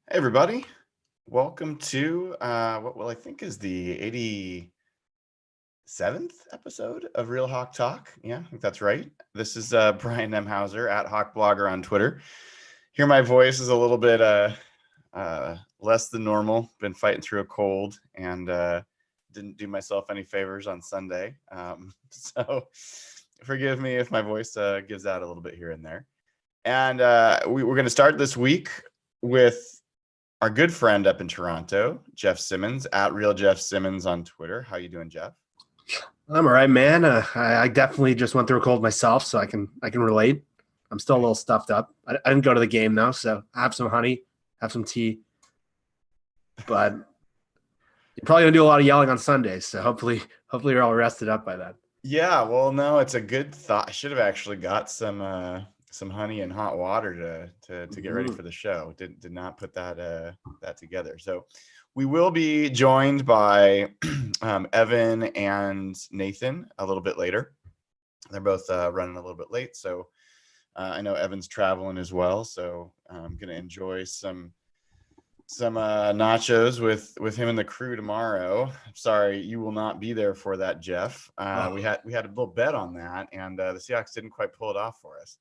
Hey everybody, welcome to what I think is the 87th episode of Real Hawk Talk. Yeah, I think that's right. This is Brian Nemhauser at Hawk Blogger on Twitter. Hear my voice is a little bit less than normal. Been fighting through a cold and didn't do myself any favors on Sunday. So forgive me if my voice gives out a little bit here and there. And we're going to start this week with our good friend up in Toronto, Jeff Simmons, at Real Jeff Simmons on Twitter. How you doing, Jeff? I'm all right, man. I definitely just went through a cold myself, so I can relate. I'm still a little stuffed up. I didn't go to the game though, so I have some honey, have some tea. But you're probably gonna do a lot of yelling on Sundays, so hopefully you're all rested up by then. Yeah, well, no, it's a good thought. I should have actually got some honey and hot water to get ready for the show. Did not put that together. So we will be joined by Evan and Nathan a little bit later. They're both running a little bit late, so I know Evan's traveling as well. So I'm gonna enjoy some nachos with him and the crew tomorrow. I'm sorry you will not be there for that, Jeff. We had a little bet on that, and the Seahawks didn't quite pull it off for us.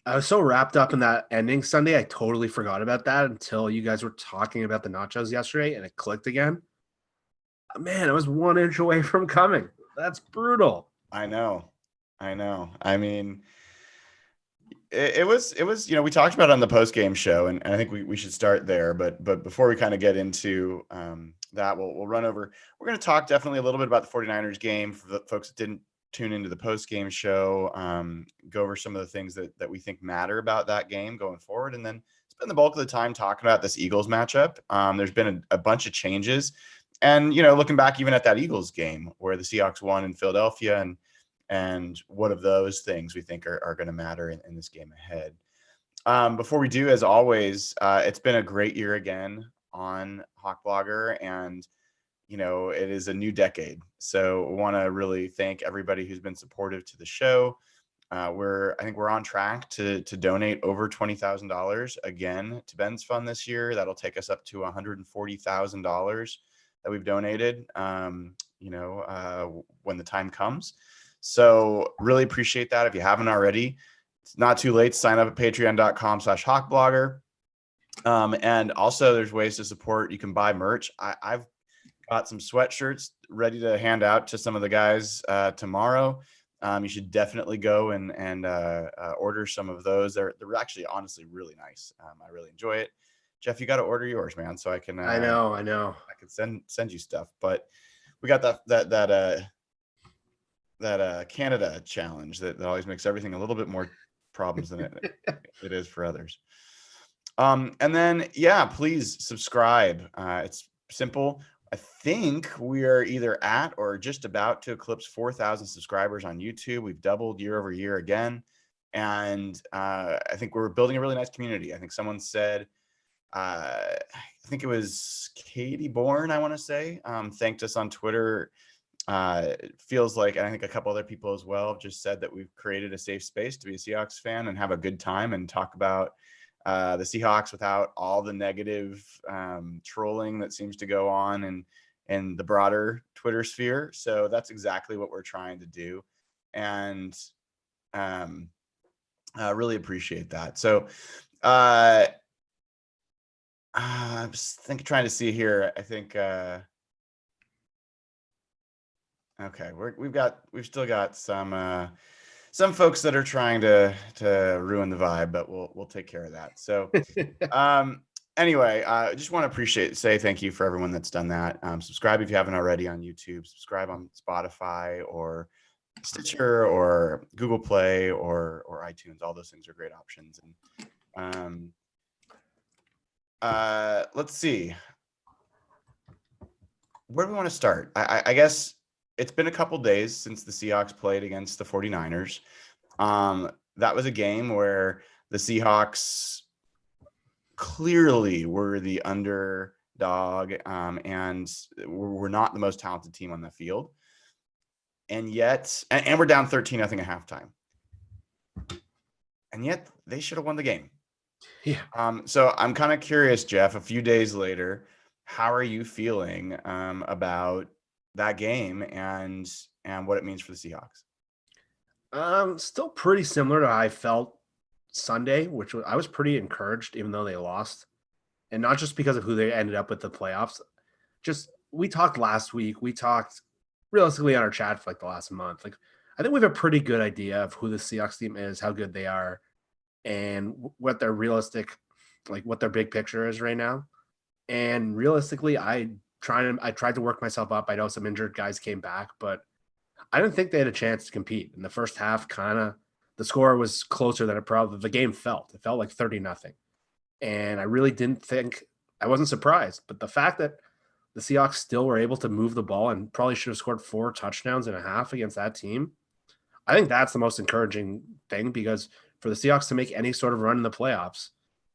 I was so wrapped up in that ending Sunday, I totally forgot about that until you guys were talking about the nachos yesterday, and it clicked again. Man, I was 1 inch away from coming. That's brutal. I know. I mean, it was we talked about it on the post game show, and I think we should start there. But before we kind of get into that, we'll run over. We're going to talk definitely a little bit about the 49ers game for the folks that didn't tune into the post game show. Go over some of the things that we think matter about that game going forward, and then spend the bulk of the time talking about this Eagles matchup. There's been a bunch of changes, and looking back even at that Eagles game where the Seahawks won in Philadelphia, and what of those things we think are going to matter in this game ahead. Before we do, as always, it's been a great year again on Hawk Blogger, and it is a new decade. So I want to really thank everybody who's been supportive to the show. I think we're on track to donate over $20,000 again to Ben's fund this year. That'll take us up to $140,000 that we've donated. When the time comes. So really appreciate that. If you haven't already, it's not too late to sign up at patreon.com/hawkblogger. And also there's ways to support. You can buy merch. I've got some sweatshirts ready to hand out to some of the guys tomorrow. You should definitely go and order some of those. They're actually honestly really nice. I really enjoy it. Jeff, you got to order yours, man. So I can. I know. I can send you stuff, but we got that Canada challenge that always makes everything a little bit more problems than it is for others. And then, please subscribe. It's simple. I think we are either at or just about to eclipse 4,000 subscribers on YouTube. We've doubled year over year again. And I think we're building a really nice community. I think someone said, I think it was Katie Bourne, I want to say, thanked us on Twitter. It feels like, and I think a couple other people as well have just said that we've created a safe space to be a Seahawks fan and have a good time and talk about the Seahawks without all the negative trolling that seems to go on in the broader Twitter sphere. So that's exactly what we're trying to do. And I really appreciate that. So I'm just trying to see here. I think okay, we've still got some folks that are trying to ruin the vibe, but we'll take care of that. So anyway, I just want to say thank you for everyone that's done that. Subscribe if you haven't already on YouTube. Subscribe on Spotify or Stitcher or Google Play or iTunes. All those things are great options. And let's see. Where do we want to start? I guess it's been a couple days since the Seahawks played against the 49ers. That was a game where the Seahawks clearly were the underdog and we're not the most talented team on the field. And yet, and we're down 13-0 at halftime. And yet they should have won the game. Yeah. So I'm kind of curious, Jeff, a few days later, how are you feeling about that game and what it means for the Seahawks? Still pretty similar to how I felt Sunday, which I was pretty encouraged, even though they lost, and not just because of who they ended up with the playoffs. Just we talked last week. We talked realistically on our chat for like the last month. Like I think we have a pretty good idea of who the Seahawks team is, how good they are, and what their realistic, like what their big picture is right now. And realistically, I tried to work myself up. I know some injured guys came back, but I didn't think they had a chance to compete in the first half. Kind of the score was closer than it probably the game felt. It felt like 30-0. And I really didn't think I wasn't surprised. But the fact that the Seahawks still were able to move the ball and probably should have scored 4 touchdowns and a half against that team, I think that's the most encouraging thing because for the Seahawks to make any sort of run in the playoffs,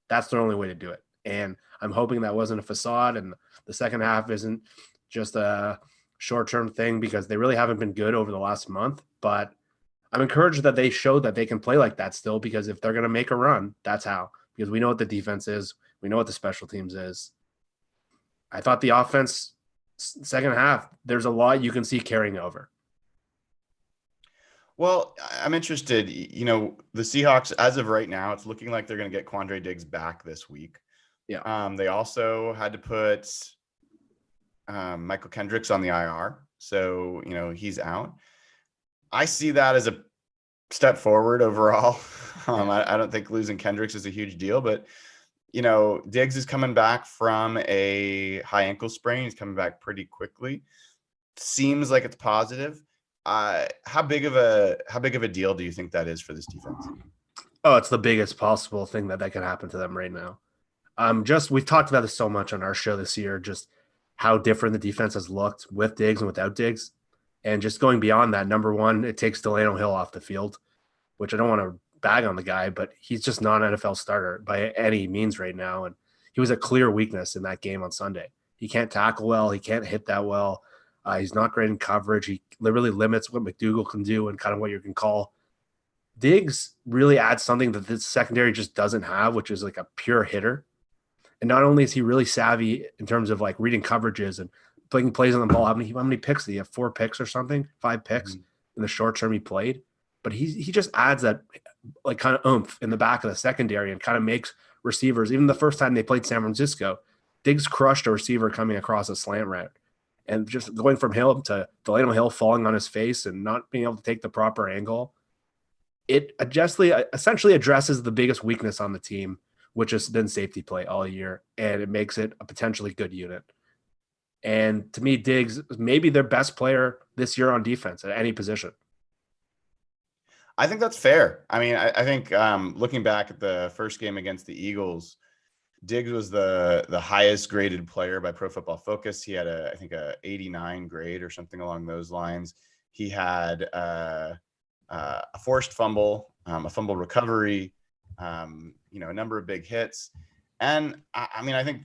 that's their only way to do it. And I'm hoping that wasn't a facade and the second half isn't just a short term thing because they really haven't been good over the last month. But I'm encouraged that they showed that they can play like that still because if they're going to make a run, that's how. Because we know what the defense is, we know what the special teams is. I thought the offense, second half, there's a lot you can see carrying over. Well, I'm interested. The Seahawks, as of right now, it's looking like they're going to get Quandre Diggs back this week. Yeah. They also had to put Michael Kendricks on the IR, so he's out. I see that as a step forward overall. I don't think losing Kendricks is a huge deal, but Diggs is coming back from a high ankle sprain. He's coming back pretty quickly. Seems like it's positive. How big of a deal do you think that is for this defense? Oh, it's the biggest possible thing that can happen to them right now. We've talked about this so much on our show this year, just how different the defense has looked with Diggs and without Diggs. And just going beyond that, number one, it takes Delano Hill off the field, which I don't want to bag on the guy, but he's just not an NFL starter by any means right now. And he was a clear weakness in that game on Sunday. He can't tackle well. He can't hit that well. He's not great in coverage. He literally limits what McDougal can do and kind of what you can call. Diggs really adds something that this secondary just doesn't have, which is like a pure hitter. And not only is he really savvy in terms of like reading coverages and playing plays on the ball, how many picks did he have? 4 picks or something? 5 picks in the short term he played. But he just adds that like kind of oomph in the back of the secondary and kind of makes receivers. Even the first time they played San Francisco, Diggs crushed a receiver coming across a slant route. And just going from Hill to Delano Hill falling on his face and not being able to take the proper angle, it essentially addresses the biggest weakness on the team, which has been safety play all year, and it makes it a potentially good unit. And to me, Diggs may be their best player this year on defense at any position. I think that's fair. I mean, I think looking back at the first game against the Eagles, Diggs was the highest graded player by Pro Football Focus. He had I think a 89 grade or something along those lines. He had a forced fumble, a fumble recovery, a number of big hits. And I mean, I think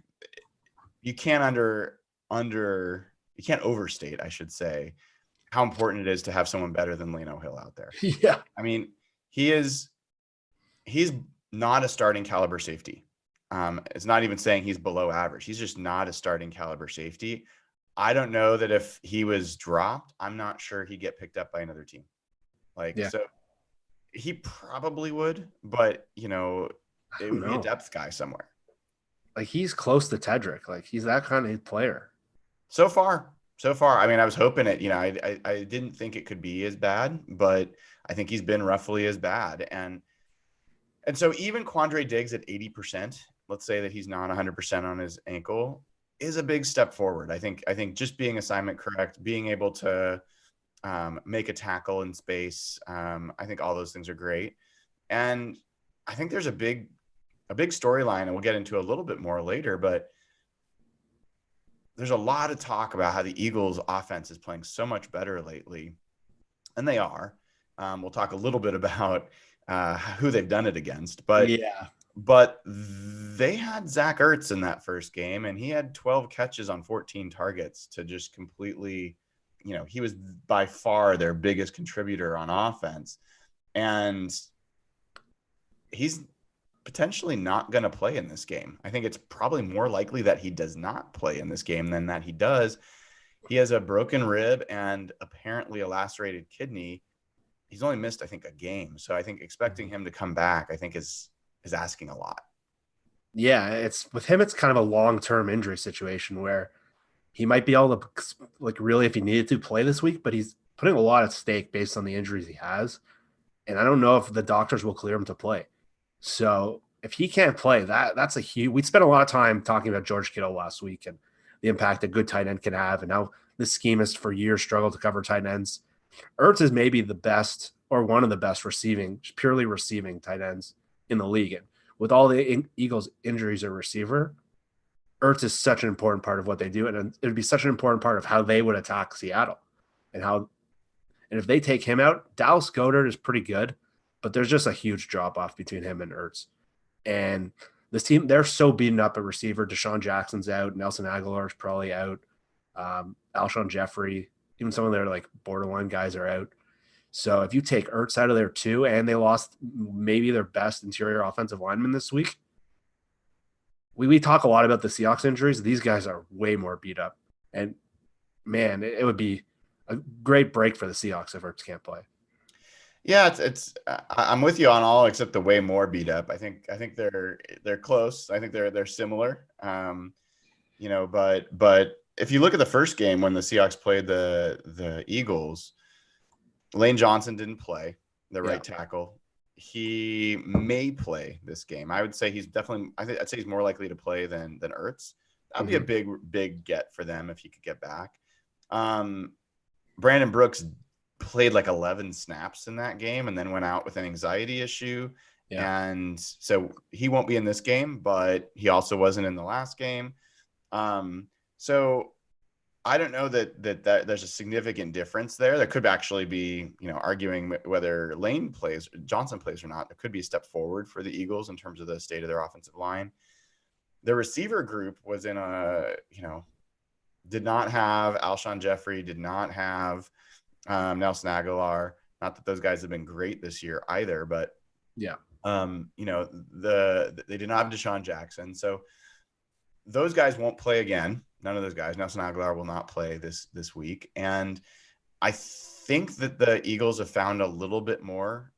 you can't you can't overstate, I should say, how important it is to have someone better than Leno Hill out there. Yeah. I mean, he's not a starting caliber safety. It's not even saying he's below average. He's just not a starting caliber safety. I don't know that if he was dropped, I'm not sure he'd get picked up by another team. So he probably would, but it would be a depth guy somewhere. Like he's close to Tedrick. Like he's that kind of player. So far. I mean, I was hoping it, I didn't think it could be as bad, but I think he's been roughly as bad. And so even Quandre Diggs at 80%, let's say that he's not 100% on his ankle, is a big step forward. I think just being assignment correct, being able to make a tackle in space, I think all those things are great. And I think there's a big storyline, and we'll get into a little bit more later, but there's a lot of talk about how the Eagles offense is playing so much better lately, and they are. We'll talk a little bit about who they've done it against, but they had Zach Ertz in that first game, and he had 12 catches on 14 targets to just completely, he was by far their biggest contributor on offense, and he's potentially not going to play in this game. I think it's probably more likely that he does not play in this game than that he does. He has a broken rib and apparently a lacerated kidney. He's only missed, I think, a game. So I think expecting him to come back, I think is asking a lot. Yeah, it's with him. It's kind of a long-term injury situation where he might be able to, like, really, if he needed to, play this week, but he's putting a lot at stake based on the injuries he has. And I don't know if the doctors will clear him to play. So if he can't play, that's a huge. We spent a lot of time talking about George Kittle last week and the impact a good tight end can have, and how this scheme has for years struggled to cover tight ends. Ertz is maybe the best or one of the best purely receiving tight ends in the league. And with all the Eagles' injuries at receiver, Ertz is such an important part of what they do, and it would be such an important part of how they would attack Seattle, and if they take him out, Dallas Goedert is pretty good, but there's just a huge drop off between him and Ertz. And this team, they're so beaten up at receiver. Deshaun Jackson's out. Nelson Aguilar is probably out. Alshon Jeffrey, even some of their like borderline guys are out. So if you take Ertz out of there too, and they lost maybe their best interior offensive lineman this week, we talk a lot about the Seahawks injuries. These guys are way more beat up. And man, it would be a great break for the Seahawks if Ertz can't play. Yeah, I'm with you on all except the way more beat up. I think they're close. I think they're similar. But if you look at the first game when the Seahawks played the Eagles, Lane Johnson didn't play, the right tackle. He may play this game. I would say he's definitely. I'd say he's more likely to play than Ertz. That'd be a big get for them if he could get back. Brandon Brooks played like 11 snaps in that game and then went out with an anxiety issue. Yeah. And so he won't be in this game, but he also wasn't in the last game. So I don't know that there's a significant difference there. There could actually be, arguing whether Johnson plays or not. There could be a step forward for the Eagles in terms of the state of their offensive line. The receiver group was in did not have Alshon Jeffrey, did not have Nelson Aguilar. Not that those guys have been great this year either, but yeah, they did not have Deshaun Jackson. So those guys won't play again. None of those guys. Nelson Aguilar will not play this week. And I think that the Eagles have found a little bit more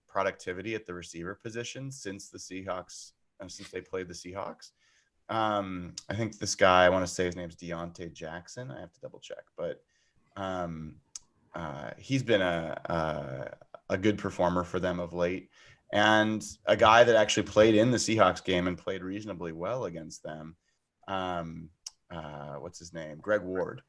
productivity at the receiver position since they played the Seahawks. I think this guy, I want to say his name's Deontay Jackson. I have to double check, but he's been a good performer for them of late, and a guy that actually played in the Seahawks game and played reasonably well against them. What's his name? Greg Ward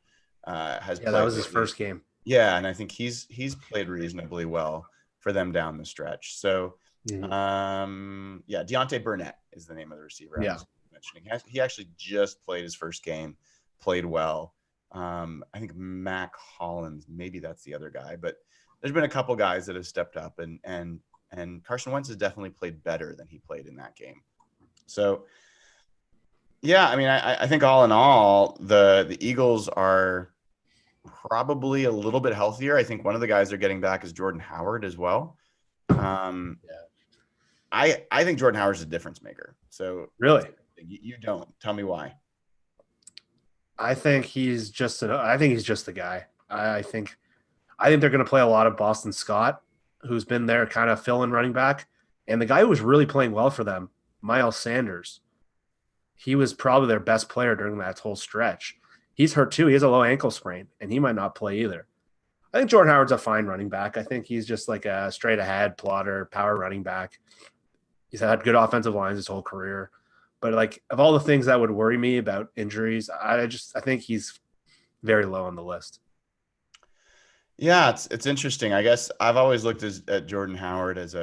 has played. That was his first game. Yeah, and I think he's played reasonably well for them down the stretch. So, Deontay Burnett is the name of the receiver. I was mentioning. He actually just played his first game, played well. I think Mac Hollins, maybe that's the other guy, but there's been a couple guys that have stepped up, and Carson Wentz has definitely played better than he played in that game. So, yeah, I mean, I think all in all, the Eagles are probably a little bit healthier. I think one of the guys they're getting back is Jordan Howard as well. I think Jordan Howard's a difference maker. So really, you don't tell me why. I think he's just the guy. I think they're going to play a lot of Boston Scott, who's been their kind of fill-in running back, and the guy who was really playing well for them, Miles Sanders. He was probably their best player during that whole stretch. He's hurt too. He has a low ankle sprain, and he might not play either. I think Jordan Howard's a fine running back. I think he's just like a straight ahead plotter, power running back. He's had good offensive lines his whole career. But like of all the things that would worry me about injuries, I think he's very low on the list. Yeah, it's interesting. I guess I've always looked at Jordan Howard as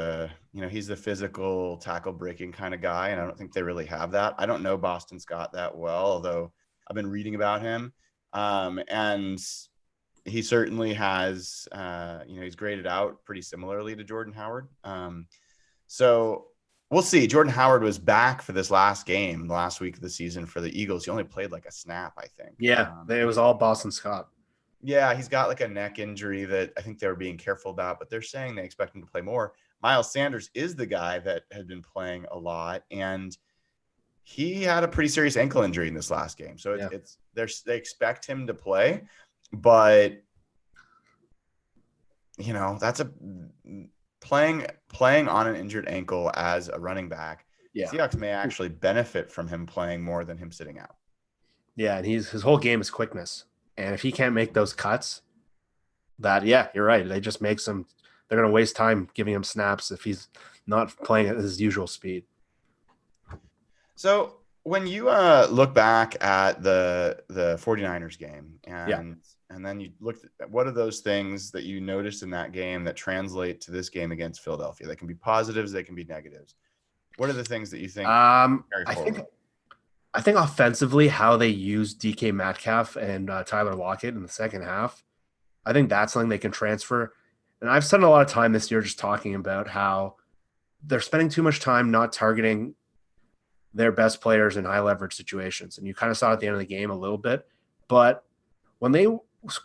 he's the physical tackle breaking kind of guy, and I don't think they really have that. I don't know Boston Scott that well, although I've been reading about him. And he certainly has, he's graded out pretty similarly to Jordan Howard. So we'll see. Jordan Howard was back for this last game, the last week of the season for the Eagles. He only played like a snap, I think. Yeah, it was all Boston Scott. Yeah, he's got like a neck injury that I think they were being careful about, but they're saying they expect him to play more. Miles Sanders is the guy that had been playing a lot, and he had a pretty serious ankle injury in this last game. So they expect him to play, but that's playing on an injured ankle as a running back. Yeah. Seahawks may actually benefit from him playing more than him sitting out. Yeah, and his whole game is quickness. And if he can't make those cuts, you're right. They just make some. They're going to waste time giving him snaps if he's not playing at his usual speed. So when you look back at the 49ers game and then you look at what are those things that you noticed in that game that translate to this game against Philadelphia? They can be positives, they can be negatives. What are the things that you think carry forward? I think offensively, how they use DK Metcalf and Tyler Lockett in the second half, I think that's something they can transfer. And I've spent a lot of time this year just talking about how they're spending too much time not targeting their best players in high leverage situations. And you kind of saw it at the end of the game a little bit. But when they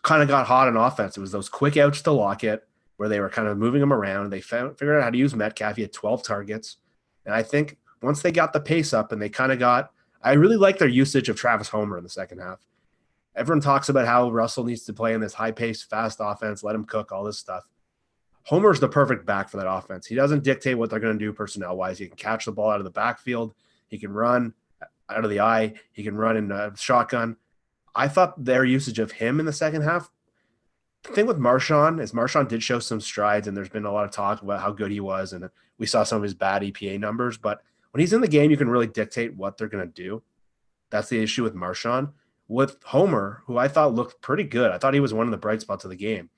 kind of got hot on offense, it was those quick outs to Lockett where they were kind of moving him around. They figured out how to use Metcalf. He had 12 targets. And I think once they got the pace up and they kind of got – I really like their usage of Travis Homer in the second half. Everyone talks about how Russell needs to play in this high-paced, fast offense, let him cook, all this stuff. Homer's the perfect back for that offense. He doesn't dictate what they're going to do personnel-wise. He can catch the ball out of the backfield. He can run out of the eye. He can run in a shotgun. I thought their usage of him in the second half, the thing with Marshawn is Marshawn did show some strides, and there's been a lot of talk about how good he was, and we saw some of his bad EPA numbers. But when he's in the game, you can really dictate what they're going to do. That's the issue with Marshawn. With Homer, who I thought looked pretty good, I thought he was one of the bright spots of the game.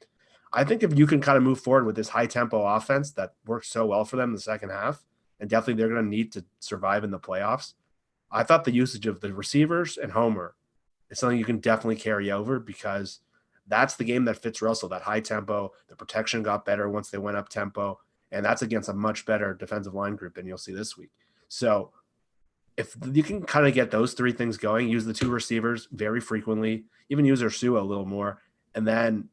I think if you can kind of move forward with this high-tempo offense that worked so well for them in the second half, and definitely they're going to need to survive in the playoffs, I thought the usage of the receivers and Homer is something you can definitely carry over because that's the game that fits Russell, that high tempo. The protection got better once they went up tempo, and that's against a much better defensive line group than you'll see this week. So if you can kind of get those three things going, use the two receivers very frequently, even use Ursua a little more, and then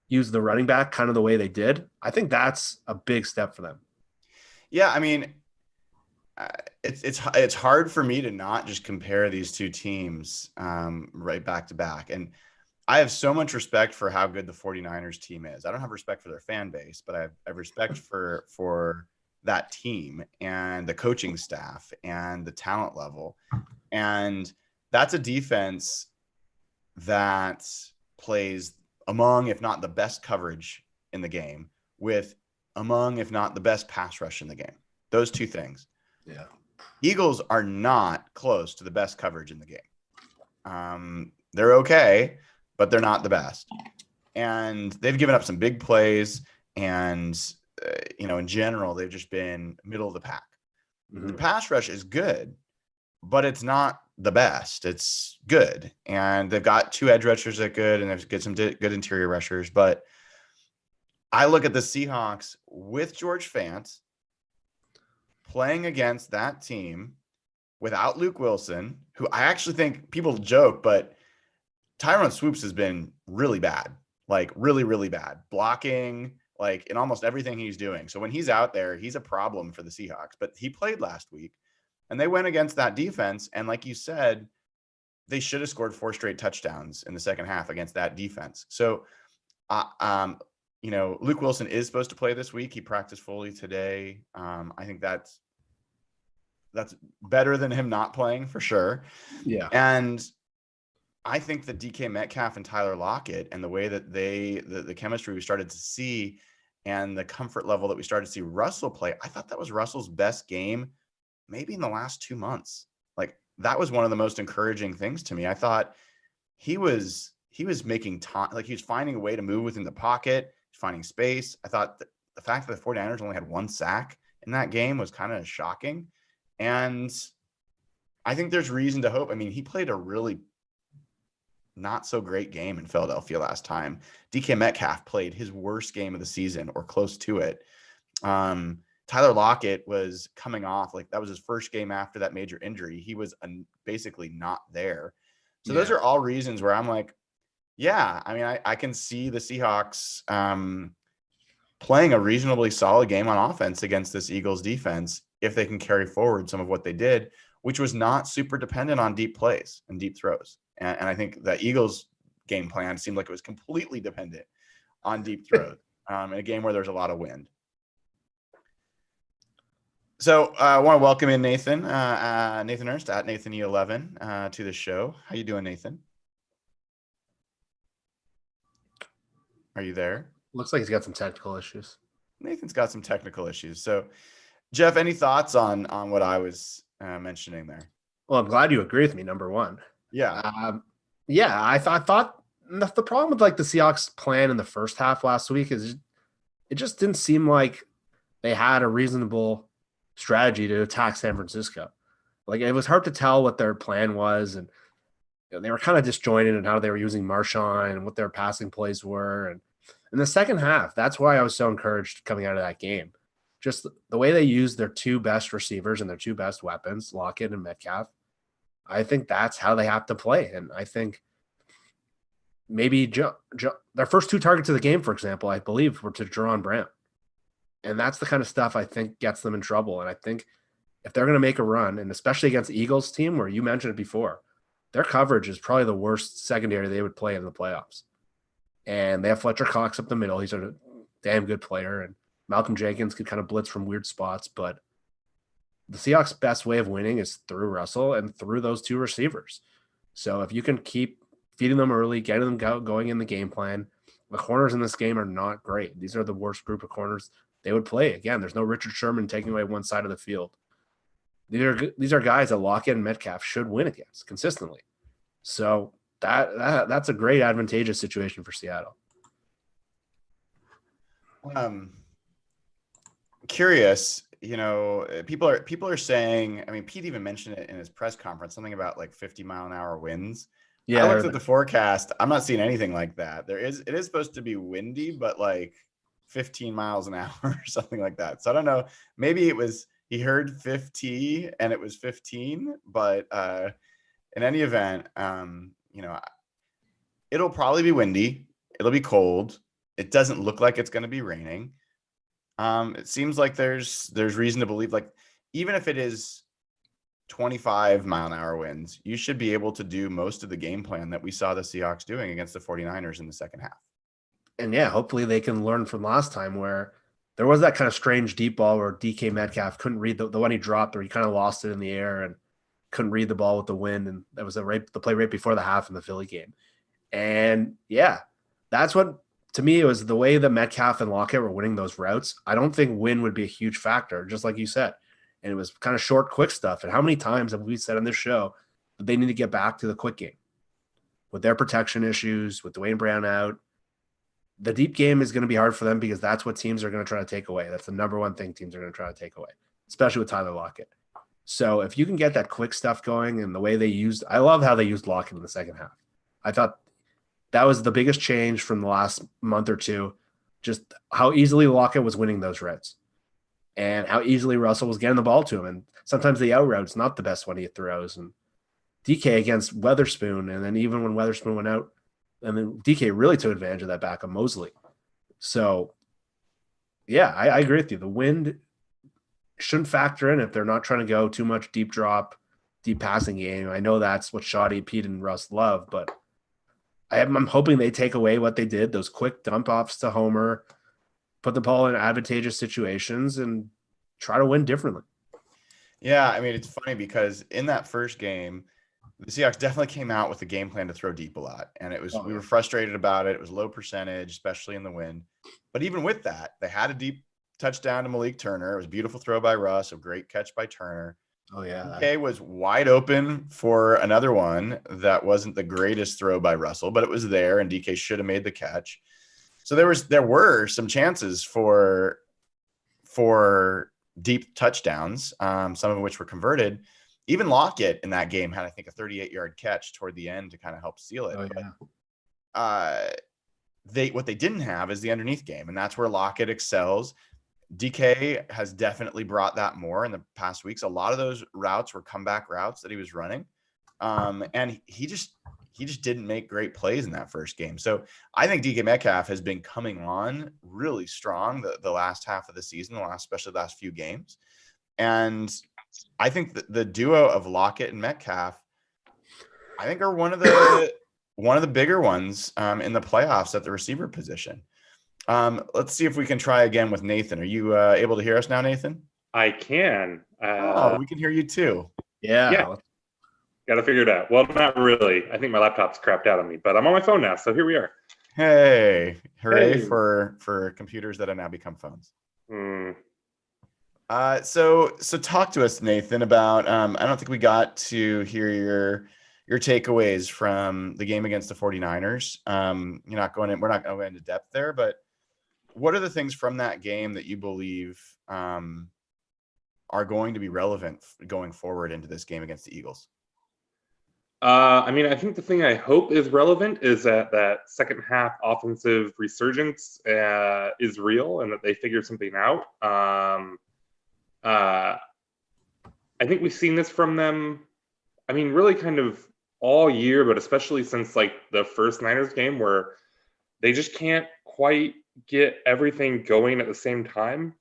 use the running back kind of the way they did, I think that's a big step for them. Yeah, I mean, it's hard for me to not just compare these two teams right back to back. And I have so much respect for how good the 49ers team is. I don't have respect for their fan base, but I have respect for that team and the coaching staff and the talent level. And that's a defense that plays among, if not the best coverage in the game, with among, if not the best pass rush in the game. Those two things. Yeah. Eagles are not close to the best coverage in the game. They're okay, but they're not the best. And they've given up some big plays. And, in general, they've just been middle of the pack. Mm-hmm. The pass rush is good, but it's not the best. It's good. And they've got two edge rushers that are good, and they've got some good interior rushers. But I look at the Seahawks with George Fant playing against that team without Luke Wilson, who I actually think people joke, but Tyron Swoops has been really bad, like really, really bad, blocking, like in almost everything he's doing. So when he's out there, he's a problem for the Seahawks, but he played last week and they went against that defense. And like you said, they should have scored 4 straight touchdowns in the second half against that defense. So, Luke Wilson is supposed to play this week. He practiced fully today. I think that's better than him not playing for sure. Yeah. And I think that DK Metcalf and Tyler Lockett and the way that the chemistry we started to see and the comfort level that we started to see Russell play, I thought that was Russell's best game maybe in the last 2 months. Like that was one of the most encouraging things to me. I thought he was making time, like he was finding a way to move within the pocket, finding space. I thought the fact that the 49ers only had 1 sack in that game was kind of shocking. And I think there's reason to hope. I mean, he played a really not so great game in Philadelphia last time. DK Metcalf played his worst game of the season or close to it. Tyler Lockett was coming off, like that was his first game after that major injury. He was basically not there. So those are all reasons where I'm like, yeah, I mean, I can see the Seahawks playing a reasonably solid game on offense against this Eagles defense if they can carry forward some of what they did, which was not super dependent on deep plays and deep throws. And I think the Eagles game plan seemed like it was completely dependent on deep throws in a game where there's a lot of wind. So I want to welcome in Nathan Ernst at NathanE11 to the show. How you doing, Nathan? Are you there? Looks like he's got some technical issues. Nathan's got some technical issues. So, Jeff, any thoughts on what I was mentioning there? Well, I'm glad you agree with me. Number one. Yeah. I thought the problem with like the Seahawks plan in the first half last week is it just didn't seem like they had a reasonable strategy to attack San Francisco. Like it was hard to tell what their plan was, and they were kind of disjointed in how they were using Marshawn and what their passing plays were. And in the second half, that's why I was so encouraged coming out of that game. Just the way they used their two best receivers and their two best weapons, Lockett and Metcalf. I think that's how they have to play. And I think maybe their first two targets of the game, for example, I believe were to Jerron Brown. And that's the kind of stuff I think gets them in trouble. And I think if they're going to make a run, and especially against the Eagles team, where you mentioned it before, their coverage is probably the worst secondary they would play in the playoffs. And they have Fletcher Cox up the middle. He's a damn good player. And Malcolm Jenkins could kind of blitz from weird spots. But the Seahawks' best way of winning is through Russell and through those two receivers. So if you can keep feeding them early, getting them going in the game plan, the corners in this game are not great. These are the worst group of corners they would play. Again, there's no Richard Sherman taking away one side of the field. These are guys that Lockett and Metcalf should win against consistently. So that's a great advantageous situation for Seattle. Curious, people are saying, I mean, Pete even mentioned it in his press conference, something about like 50-mile-an-hour winds. Yeah, I looked at the forecast. I'm not seeing anything like that. It is supposed to be windy, but like 15 miles an hour or something like that. So I don't know. Maybe he heard 50 and it was 15, but in any event, it'll probably be windy. It'll be cold. It doesn't look like it's going to be raining. It seems like there's reason to believe, like, even if it is 25-mile-an-hour winds, you should be able to do most of the game plan that we saw the Seahawks doing against the 49ers in the second half. And yeah, hopefully they can learn from last time where there was that kind of strange deep ball where DK Metcalf couldn't read the one he dropped, or he kind of lost it in the air and couldn't read the ball with the wind. And that was the play right before the half in the Philly game. And yeah, that's what, to me, it was the way that Metcalf and Lockett were winning those routes. I don't think wind would be a huge factor, just like you said. And it was kind of short, quick stuff. And how many times have we said on this show that they need to get back to the quick game with their protection issues, with Dwayne Brown out? The deep game is going to be hard for them because that's what teams are going to try to take away. That's the number one thing teams are going to try to take away, especially with Tyler Lockett. So if you can get that quick stuff going, and the way I love how they used Lockett in the second half. I thought that was the biggest change from the last month or two, just how easily Lockett was winning those routes and how easily Russell was getting the ball to him. And sometimes the out route's not the best one he throws. And DK against Weatherspoon, and then even when Weatherspoon went out, and then DK really took advantage of that back of Mosley. So, yeah, I agree with you. The wind shouldn't factor in if they're not trying to go too much deep drop, deep passing game. I know that's what Shoddy, Pete, and Russ love, but I'm hoping they take away what they did, those quick dump offs to Homer, put the ball in advantageous situations, and try to win differently. Yeah, I mean, it's funny because in that first game, the Seahawks definitely came out with a game plan to throw deep a lot. And we were frustrated about it. It was low percentage, especially in the wind. But even with that, they had a deep touchdown to Malik Turner. It was a beautiful throw by Russ, a great catch by Turner. Oh, yeah. DK was wide open for another one that wasn't the greatest throw by Russell, but it was there, and DK should have made the catch. So there were some chances for deep touchdowns, some of which were converted. Even Lockett in that game had, I think, a 38-yard catch toward the end to kind of help seal it. Oh, yeah. But what they didn't have is the underneath game, and that's where Lockett excels. DK has definitely brought that more in the past weeks. A lot of those routes were comeback routes that he was running. And he he just didn't make great plays in that first game. So I think DK Metcalf has been coming on really strong the last half of the season, especially the last few games. And I think the duo of Lockett and Metcalf, I think, are one of the bigger ones in the playoffs at the receiver position. Let's see if we can try again with Nathan. Are you able to hear us now, Nathan? I can. We can hear you too. Yeah. Got to figure it out. Well, not really. I think my laptop's crapped out on me, but I'm on my phone now, so here we are. Hey, hooray Hey. for computers that have now become phones. Hmm. So talk to us, Nathan, about I don't think we got to hear your takeaways from the game against the 49ers. We're not going to go into depth there, but what are the things from that game that you believe are going to be relevant going forward into this game against the Eagles? I think the thing I hope is relevant is that second half offensive resurgence is real and that they figured something out. I think we've seen this from them, really kind of all year, but especially since like the first Niners game where they just can't quite get everything going at the same time.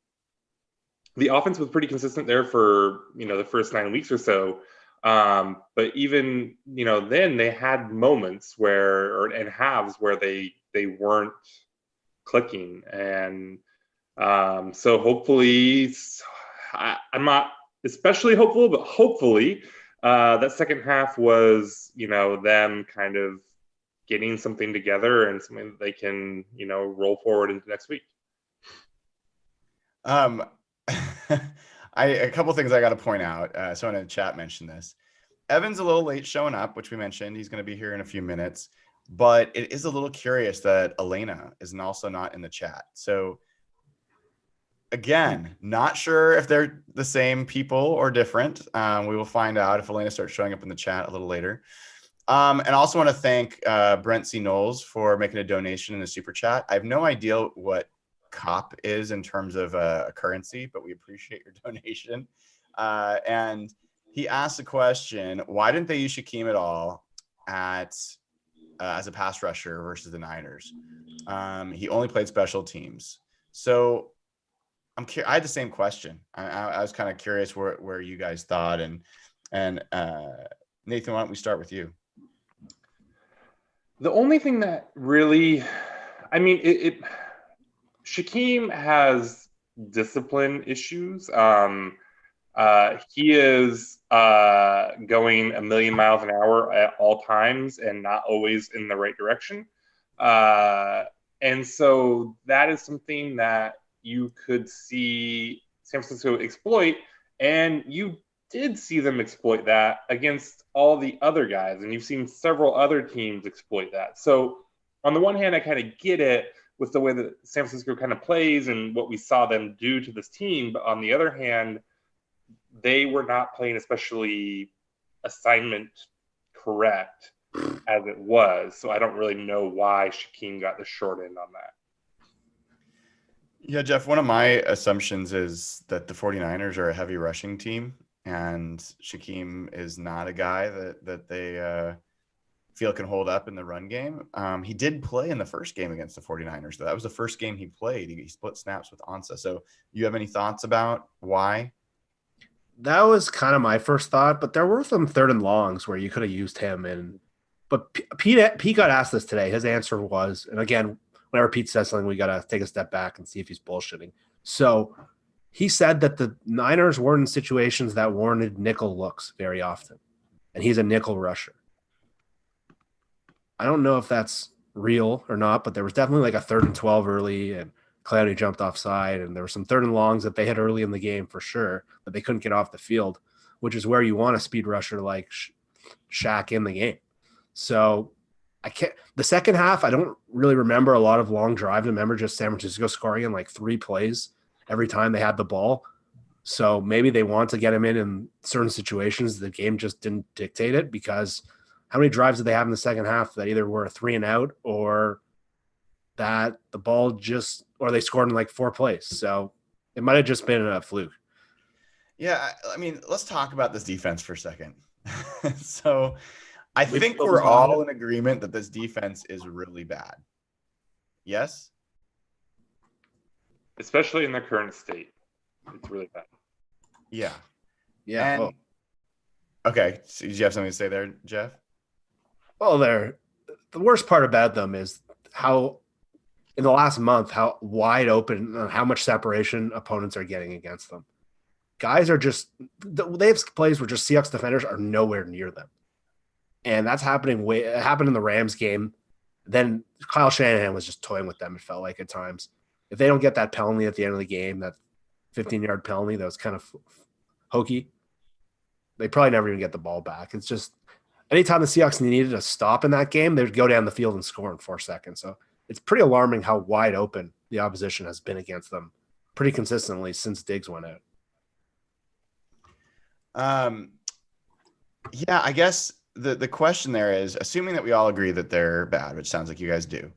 The offense was pretty consistent there for, the first 9 weeks or so. But even, then they had moments and halves where they weren't clicking. And so hopefully, I'm not especially hopeful, but hopefully that second half was, them kind of getting something together and something that they can, roll forward into next week. A couple things I got to point out. Someone in the chat mentioned this. Evan's a little late showing up, which we mentioned. He's going to be here in a few minutes, but it is a little curious that Elena is also not in the chat. So again, not sure if they're the same people or different. We will find out if Elena starts showing up in the chat a little later. And also want to thank Brent C. Knowles for making a donation in the super chat. I have no idea what COP is in terms of a currency, but we appreciate your donation. And he asked a question: why didn't they use Shaquem at all as a pass rusher versus the Niners? He only played special teams. So I had the same question. I was kind of curious where you guys thought, and Nathan, why don't we start with you? The only thing that really, Shaquem has discipline issues. He is going a million miles an hour at all times and not always in the right direction. And so that is something that you could see San Francisco exploit, and you did see them exploit that against all the other guys, and you've seen several other teams exploit that. So on the one hand, I kind of get it with the way that San Francisco kind of plays and what we saw them do to this team. But on the other hand, they were not playing especially assignment correct as it was. So I don't really know why Shaquem got the short end on that. Yeah, Jeff, one of my assumptions is that the 49ers are a heavy rushing team, and Shaquem is not a guy that they feel can hold up in the run game. He did play in the first game against the 49ers, though. That was the first game he played. He split snaps with Ansah. So you have any thoughts about why? That was kind of my first thought, but there were some third and longs where you could have used him. But Pete got asked this today. His answer was, and again, whenever Pete says something, we got to take a step back and see if he's bullshitting. So he said that the Niners weren't in situations that warranted nickel looks very often, and he's a nickel rusher. I don't know if that's real or not, but there was definitely like a 3rd and 12 early, and Clowney jumped offside, and there were some third and longs that they had early in the game for sure, but they couldn't get off the field, which is where you want a speed rusher like Shaq in the game. So the second half, I don't really remember a lot of long drives. I remember just San Francisco scoring in like 3 plays every time they had the ball. So maybe they want to get him in certain situations. The game just didn't dictate it, because how many drives did they have in the second half that either were a 3 and out or that the ball or they scored in like 4 plays? So it might have just been a fluke. Yeah. I mean, let's talk about this defense for a second. So I think we're all in agreement that this defense is really bad. Yes? Especially in their current state. It's really bad. Yeah. Yeah. And, okay. So did you have something to say there, Jeff? Well, the worst part about them is how in the last month, how wide open and how much separation opponents are getting against them. Guys are just they have plays where just Seahawks defenders are nowhere near them. And that's happening it happened in the Rams game. Then Kyle Shanahan was just toying with them, it felt like at times. If they don't get that penalty at the end of the game, that 15-yard penalty that was kind of hokey, they probably never even get the ball back. It's just anytime the Seahawks needed a stop in that game, they'd go down the field and score in 4 seconds. So it's pretty alarming how wide open the opposition has been against them pretty consistently since Diggs went out. Yeah, I guess the question there is, assuming that we all agree that they're bad, which sounds like you guys do.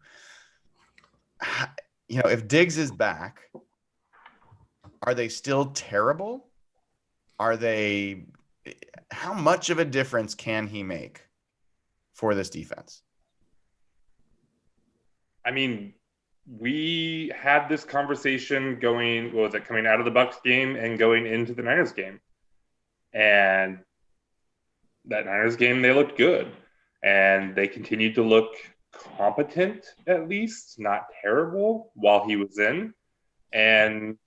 If Diggs is back, are they still terrible? How much of a difference can he make for this defense? I mean, we had this conversation coming out of the Bucks game and going into the Niners game. And that Niners game, they looked good. And they continued to look competent, at least, not terrible, while he was in. And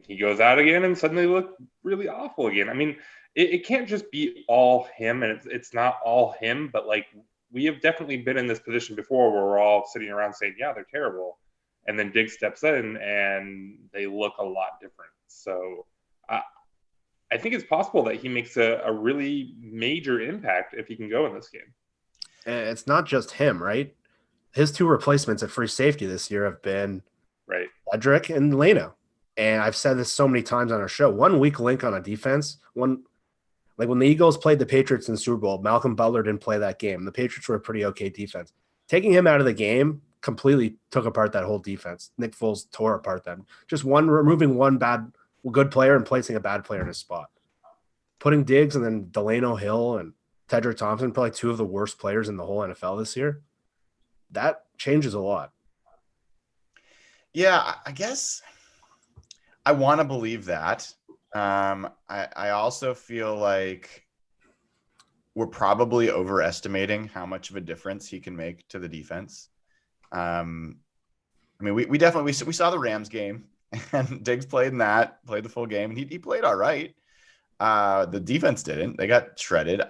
he goes out again and suddenly look really awful again. I mean, it can't just be all him, and it's not all him, but like we have definitely been in this position before where we're all sitting around saying, yeah, they're terrible. And then Diggs steps in and they look a lot different. So I think it's possible that he makes a really major impact if he can go in this game. And it's not just him, right? His 2 replacements at free safety this year have been right, Edric and Leno. And I've said this so many times on our show. One weak link on a defense, like when the Eagles played the Patriots in the Super Bowl, Malcolm Butler didn't play that game. The Patriots were a pretty okay defense. Taking him out of the game completely took apart that whole defense. Nick Foles tore apart them. Just removing one good player and placing a bad player in his spot. Putting Diggs and then Delano Hill and Tedrick Thompson, probably 2 of the worst players in the whole NFL this year. That changes a lot. Yeah, I guess I want to believe that. I also feel like we're probably overestimating how much of a difference he can make to the defense. I mean, we definitely we saw the Rams game, and Diggs played the full game, and he played all right. The defense didn't. They got shredded.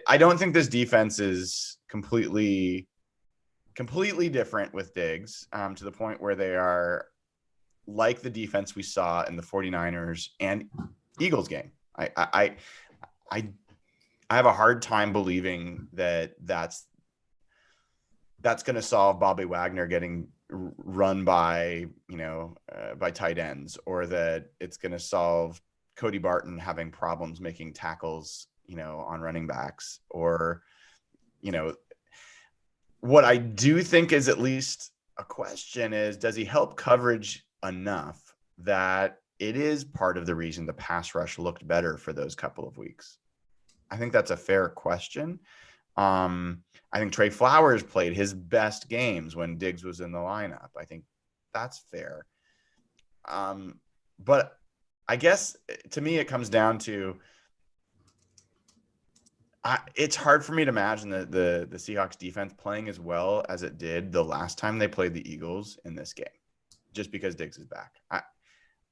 I don't think this defense is completely different with Diggs to the point where they are like the defense we saw in the 49ers and Eagles game. I have a hard time believing that that's going to solve Bobby Wagner getting run by tight ends, or that it's going to solve Cody Barton having problems making tackles, on running backs, or, what I do think is at least a question is, does he help coverage enough that it is part of the reason the pass rush looked better for those couple of weeks? I think that's a fair question. I think Trey Flowers played his best games when Diggs was in the lineup. I think that's fair. But I guess to me, it comes down to it's hard for me to imagine the Seahawks defense playing as well as it did the last time they played the Eagles in this game, just because Diggs is back.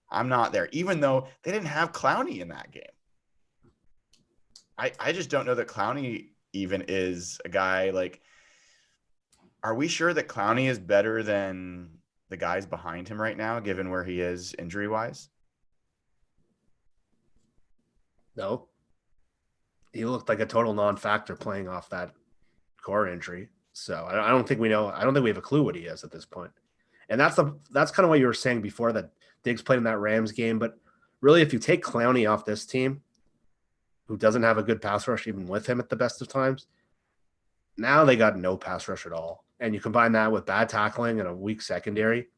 I'm not there, even though they didn't have Clowney in that game. I just don't know that Clowney even is a guy like, are we sure that Clowney is better than the guys behind him right now, given where he is injury-wise? No. He looked like a total non-factor playing off that core injury. So I don't think we know. I don't think we have a clue what he is at this point. And that's kind of what you were saying before, that Diggs played in that Rams game. But really, if you take Clowney off this team, who doesn't have a good pass rush even with him at the best of times, now they got no pass rush at all. And you combine that with bad tackling and a weak secondary.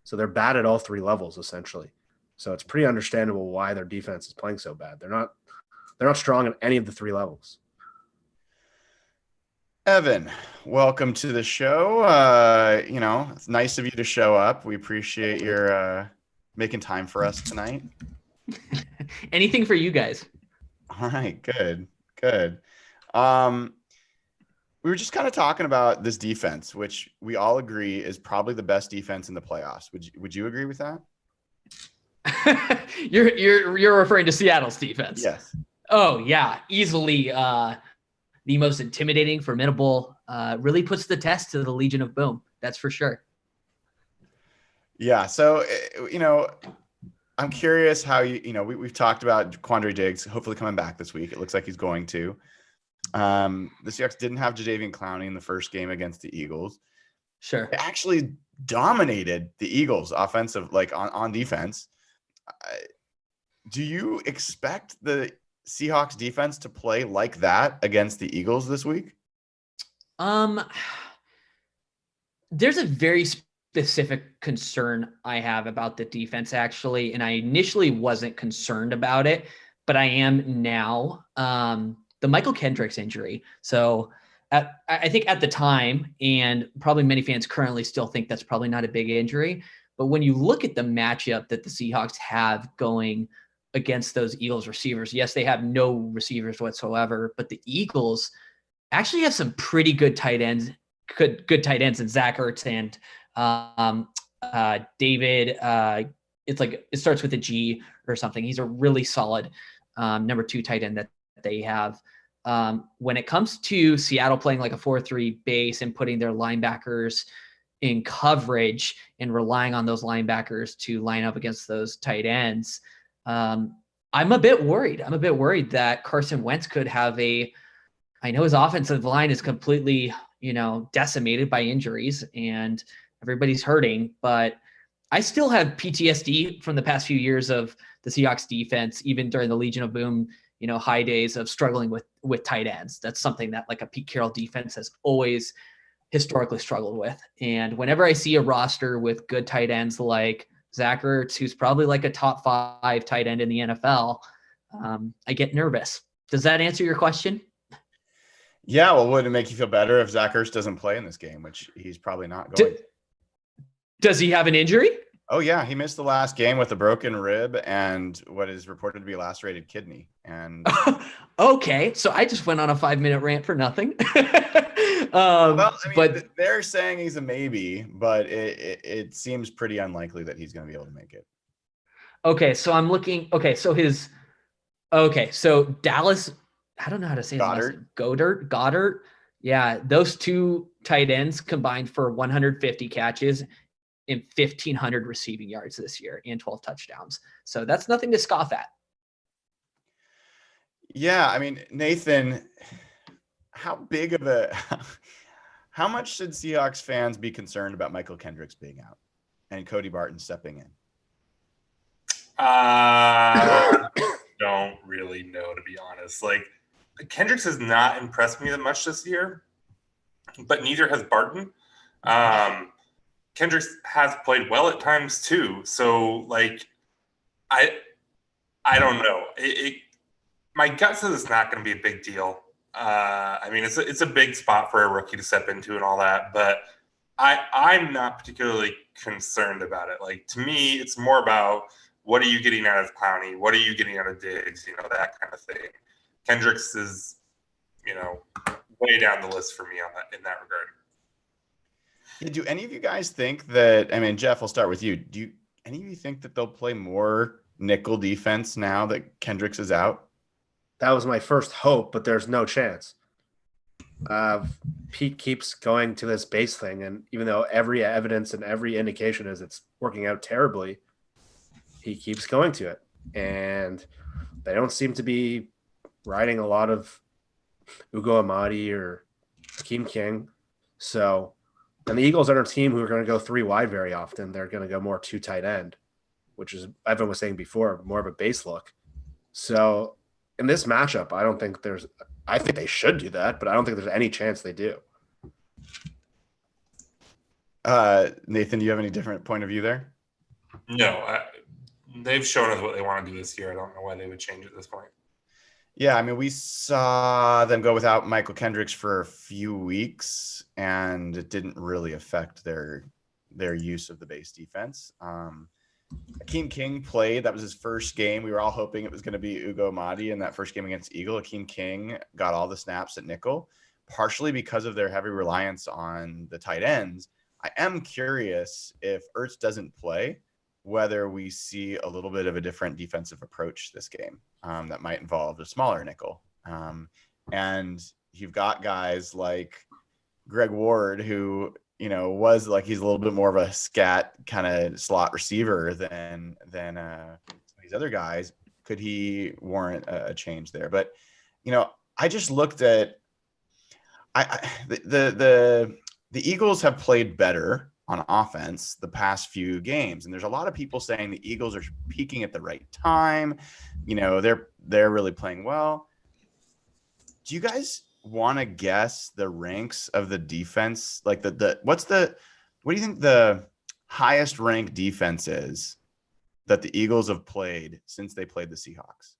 So they're bad at all 3 levels, essentially. So it's pretty understandable why their defense is playing so bad. They're not strong at any of the 3 levels. Evan, welcome to the show. It's nice of you to show up. We appreciate your making time for us tonight. Anything for you guys. All right, good, good. Um, we were just kind of talking about this defense, which we all agree is probably the best defense in the playoffs. Would you agree with that? You're referring to Seattle's defense. Yes. Oh yeah, easily the most intimidating, formidable. Really puts the test to the Legion of Boom. That's for sure. Yeah. So I'm curious how we've talked about Quandre Diggs hopefully coming back this week. It looks like he's going to. The Seahawks didn't have Jadeveon Clowney in the first game against the Eagles. Sure. They actually dominated the Eagles offensive, like on defense. Do you expect the Seahawks defense to play like that against the Eagles this week? There's a very specific concern I have about the defense, actually, and I initially wasn't concerned about it, but I am now. The Michael Kendricks injury. So I think at the time, and probably many fans currently still think that's probably not a big injury, but when you look at the matchup that the Seahawks have going against those Eagles receivers, yes, they have no receivers whatsoever, but the Eagles actually have some pretty good tight ends, good tight ends in Zach Ertz and David. It's like it starts with a G or something. He's a really solid number 2 tight end that they have. When it comes to Seattle playing like a 4-3 base and putting their linebackers in coverage and relying on those linebackers to line up against those tight ends, I'm a bit worried. I'm a bit worried that Carson Wentz could have I know his offensive line is completely, decimated by injuries and everybody's hurting, but I still have PTSD from the past few years of the Seahawks defense, even during the Legion of Boom, high days of struggling with tight ends. That's something that like a Pete Carroll defense has always historically struggled with. And whenever I see a roster with good tight ends like Zach Ertz, who's probably like a top 5 tight end in the NFL, I get nervous. Does that answer your question? Yeah. Well, would it make you feel better if Zach Ertz doesn't play in this game, which he's probably not going to? Does he have an injury? Oh, yeah. He missed the last game with a broken rib and what is reported to be a lacerated kidney. And okay. So I just went on a 5-minute rant for nothing. but they're saying he's a maybe, but it seems pretty unlikely that he's going to be able to make it. Okay. So I'm looking. Okay. So Dallas, I don't know how to say his last name. Goddard. Yeah. Those 2 tight ends combined for 150 catches and 1,500 receiving yards this year and 12 touchdowns. So that's nothing to scoff at. Yeah. I mean, Nathan, how much should Seahawks fans be concerned about Michael Kendricks being out and Cody Barton stepping in? Don't really know, to be honest. Like, Kendricks has not impressed me that much this year, but neither has Barton. Kendricks has played well at times too. So, like, I don't know. My gut says it's not going to be a big deal. I mean, it's a big spot for a rookie to step into and all that, but I'm not particularly concerned about it. Like, to me, it's more about what are you getting out of Clowney? What are you getting out of Diggs? That kind of thing. Kendricks is, way down the list for me in that regard. Do any of you guys think that, I mean, Jeff, I'll start with you. Do any of you think that they'll play more nickel defense now that Kendricks is out? That was my first hope, but there's no chance. Pete keeps going to this base thing, and even though every evidence and every indication is it's working out terribly, he keeps going to it. And they don't seem to be riding a lot of Ugo Amadi or Hakeem King. So, and the Eagles aren't a team who are going to go 3 wide very often. They're going to go more 2 tight end, which is, Evan was saying before, more of a base look. So in this matchup, I think they should do that, but I don't think there's any chance they do. Nathan, do you have any different point of view there? No, they've shown us what they want to do this year. I don't know why they would change at this point. Yeah, I mean, we saw them go without Michael Kendricks for a few weeks, and it didn't really affect their use of the base defense. Akeem King played. That was his first game. We were all hoping it was going to be Ugo Madi in that first game against Eagle. Akeem King got all the snaps at nickel, partially because of their heavy reliance on the tight ends. I am curious if Ertz doesn't play, whether we see a little bit of a different defensive approach this game that might involve a smaller nickel. And you've got guys like Greg Ward, who was like he's a little bit more of a scat kind of slot receiver than these other guys. Could he warrant a change there? But I just looked at the Eagles have played better on offense the past few games, and there's a lot of people saying the Eagles are peaking at the right time. They're really playing well. Do you guys want to guess the ranks of the defense? Like what do you think the highest ranked defense is that the Eagles have played since they played the Seahawks?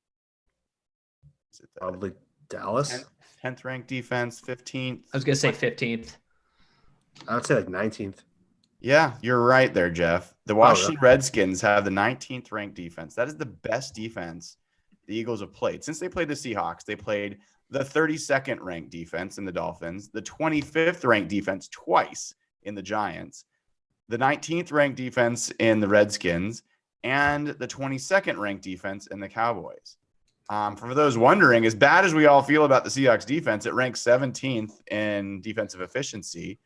Is it Probably Dallas. 10th ranked defense, 15th? I was going to say 15th. I would say like 19th. Yeah, you're right there, Jeff. The Washington Redskins have the 19th ranked defense. That is the best defense the Eagles have played. Since they played the Seahawks, they played the 32nd ranked defense in the Dolphins, the 25th ranked defense twice in the Giants, the 19th ranked defense in the Redskins, and the 22nd ranked defense in the Cowboys. For those wondering, as bad as we all feel about the Seahawks defense, it ranks 17th in defensive efficiency.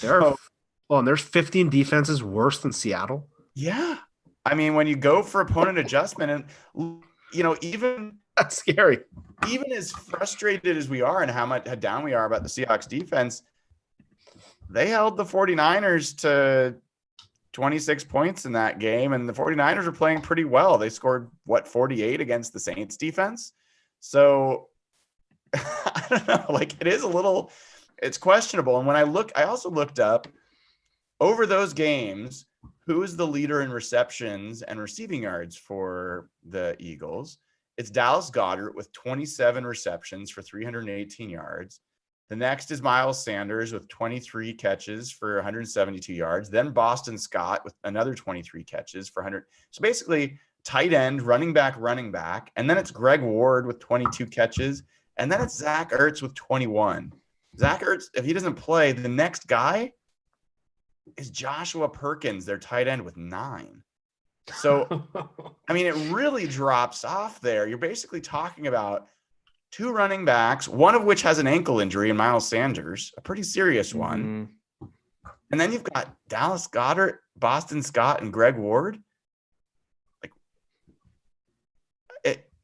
And there's 15 defenses worse than Seattle. Yeah. I mean, when you go for opponent adjustment and, even that's scary. Even as frustrated as we are and how down we are about the Seahawks defense, they held the 49ers to 26 points in that game, and the 49ers are playing pretty well. They scored 48 against the Saints defense. So I don't know, like it's questionable. And when I also looked up over those games, who is the leader in receptions and receiving yards for the Eagles? It's Dallas Goedert with 27 receptions for 318 yards. The next is Miles Sanders with 23 catches for 172 yards. Then Boston Scott with another 23 catches for 100. So basically tight end, running back. And then it's Greg Ward with 22 catches. And then it's Zach Ertz with 21. Zach Ertz, if he doesn't play, the next guy is Joshua Perkins, their tight end, with 9. So, I mean, it really drops off there. You're basically talking about 2 running backs, one of which has an ankle injury in Miles Sanders, a pretty serious one. Mm-hmm. And then you've got Dallas Goedert, Boston Scott, and Greg Ward.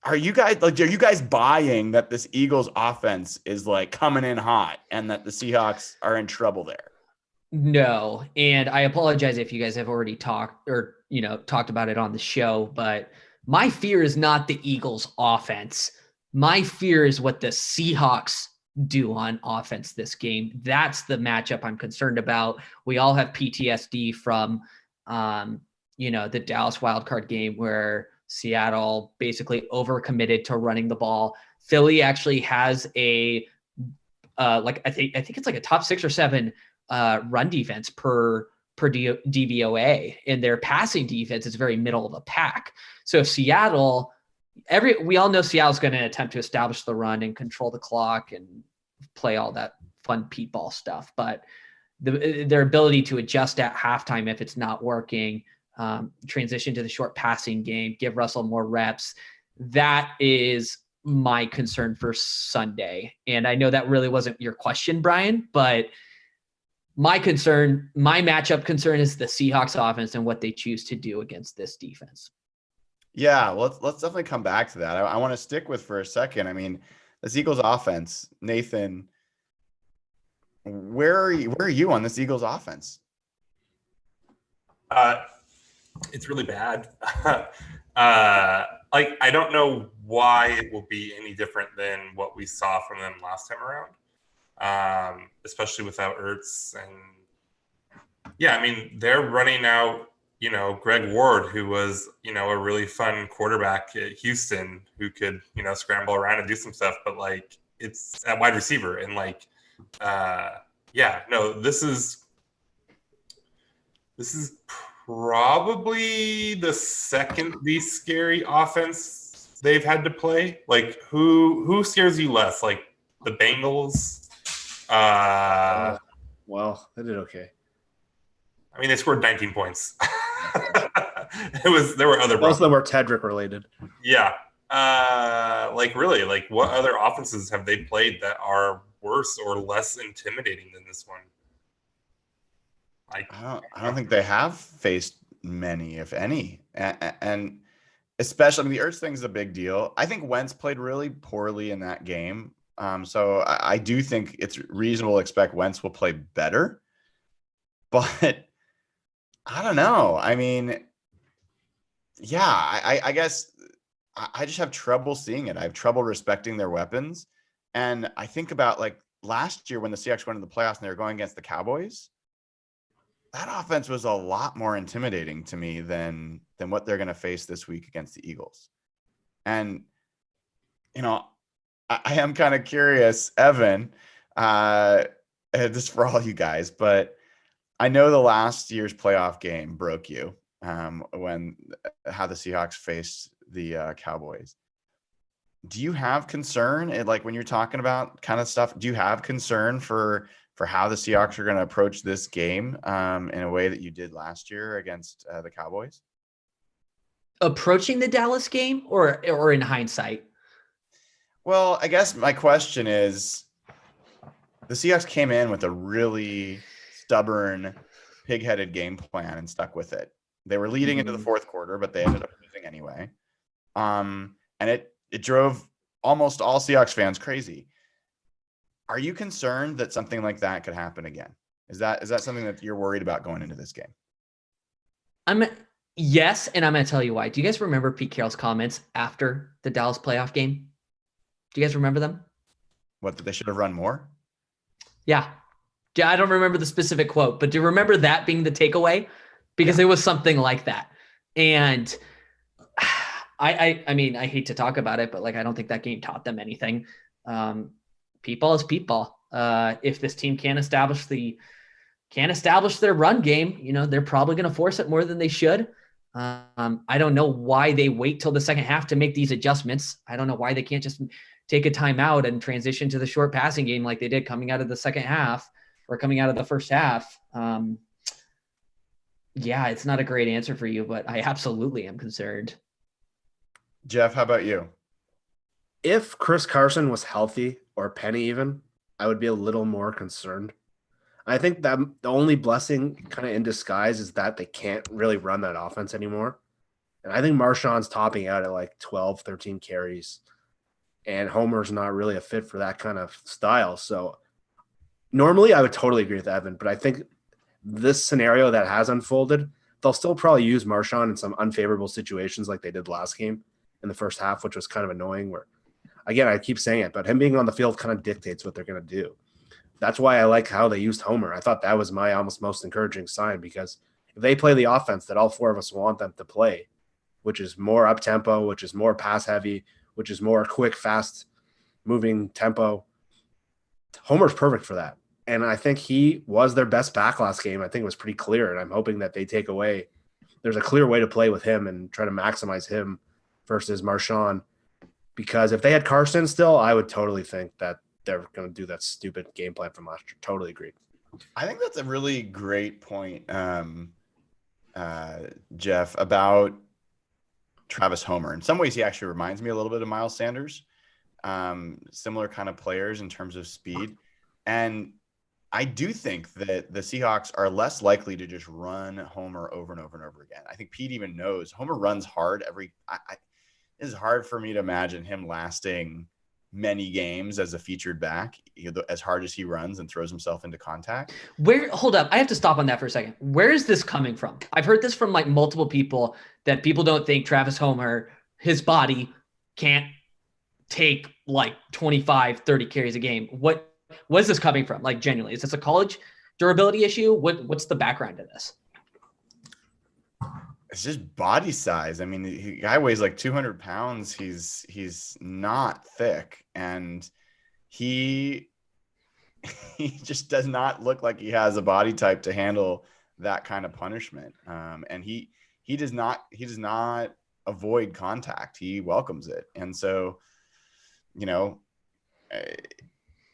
Are you guys buying that this Eagles offense is like coming in hot and that the Seahawks are in trouble there? No. And I apologize if you guys have already talked about it on the show, but my fear is not the Eagles offense. My fear is what the Seahawks do on offense this game. That's the matchup I'm concerned about. We all have PTSD from, the Dallas wildcard game where Seattle basically overcommitted to running the ball. Philly actually has I think it's like a top 6 or 7 run defense per DVOA, and their passing defense is very middle of the pack. So if Seattle, we all know Seattle's going to attempt to establish the run and control the clock and play all that fun Pete ball stuff, but their ability to adjust at halftime if it's not working, transition to the short passing game, give Russell more reps. That is my concern for Sunday. And I know that really wasn't your question, Brian, but my matchup concern is the Seahawks offense and what they choose to do against this defense. Yeah, well, let's definitely come back to that. I want to stick with for a second. I mean, this Eagles offense, Nathan, where are you on this Eagles offense? It's really bad. I don't know why it will be any different than what we saw from them last time around, especially without Ertz. And yeah, I mean, they're running out Greg Ward, who was, a really fun quarterback at Houston who could, scramble around and do some stuff, but like it's at wide receiver. And like, this is probably the second least scary offense they've had to play. Like who scares you less? Like the Bengals? Well, they did okay. I mean, they scored 19 points. There were other. Most of them were Tedrick related. Yeah. Really, like what other offenses have they played that are worse or less intimidating than this one? I don't think they have faced many, if any, and especially, I mean, the Ertz thing is a big deal. I think Wentz played really poorly in that game, so I do think it's reasonable to expect Wentz will play better, but I don't know. I mean, yeah, I guess I just have trouble seeing it. I have trouble respecting their weapons, and I think about like last year when the Seahawks went into the playoffs and they were going against the Cowboys. That offense was a lot more intimidating to me than what they're going to face this week against the Eagles. And, I am kind of curious, Evan, this is for all you guys, but I know the last year's playoff game broke you when how the Seahawks faced the Cowboys. Do you have concern, like when you're talking about kind of stuff, do you have concern for how the Seahawks are going to approach this game in a way that you did last year against the Cowboys? Approaching the Dallas game or in hindsight? Well, I guess my question is, the Seahawks came in with a really stubborn, pig-headed game plan and stuck with it. They were leading into the fourth quarter, but they ended up losing anyway. And it drove almost all Seahawks fans crazy. Are you concerned that something like that could happen again? Is that something that you're worried about going into this game? Yes, and I'm going to tell you why. Do you guys remember Pete Carroll's comments after the Dallas playoff game? Do you guys remember them? What, that they should have run more? Yeah. I don't remember the specific quote, but do you remember that being the takeaway? Because it was something like that. And I mean, I hate to talk about it, but like I don't think that game taught them anything. People is people. If this team can't establish their run game, they're probably going to force it more than they should. I don't know why they wait till the second half to make these adjustments. I don't know why they can't just take a timeout and transition to the short passing game like they did coming out of the second half or coming out of the first half. Yeah, it's not a great answer for you, but I absolutely am concerned. Jeff, how about you? If Chris Carson was healthy, or Penny even, I would be a little more concerned. I think that the only blessing kind of in disguise is that they can't really run that offense anymore. And I think Marshawn's topping out at like 12, 13 carries. And Homer's not really a fit for that kind of style. So normally I would totally agree with Evan, but I think this scenario that has unfolded, they'll still probably use Marshawn in some unfavorable situations like they did last game in the first half, which was kind of annoying where, again, I keep saying it, but him being on the field kind of dictates what they're going to do. That's why I like how they used Homer. I thought that was my almost most encouraging sign because if they play the offense that all four of us want them to play, which is more up-tempo, which is more pass-heavy, which is more quick, fast-moving tempo, Homer's perfect for that. And I think he was their best back last game. I think it was pretty clear, and I'm hoping that they take away – there's a clear way to play with him and try to maximize him versus Marshawn. Because if they had Carson still, I would totally think that they're going to do that stupid game plan from last year. Totally agree. I think that's a really great point, Jeff, about Travis Homer. In some ways, he actually reminds me a little bit of Miles Sanders, similar kind of players in terms of speed. And I do think that the Seahawks are less likely to just run Homer over and over and over again. I think Pete even knows Homer runs hard it is hard for me to imagine him lasting many games as a featured back, as hard as he runs and throws himself into contact. Hold up. I have to stop on that for a second. Where is this coming from? I've heard this from like multiple people that people don't think Travis Homer, his body can't take like 25, 30 carries a game. What is this coming from? Like genuinely, is this a college durability issue? What's the background to this? It's just body size. I mean, the guy weighs like 200 pounds. He's not thick, and he he just does not look like he has a body type to handle that kind of punishment. And he does not avoid contact. He welcomes it. And so, you know,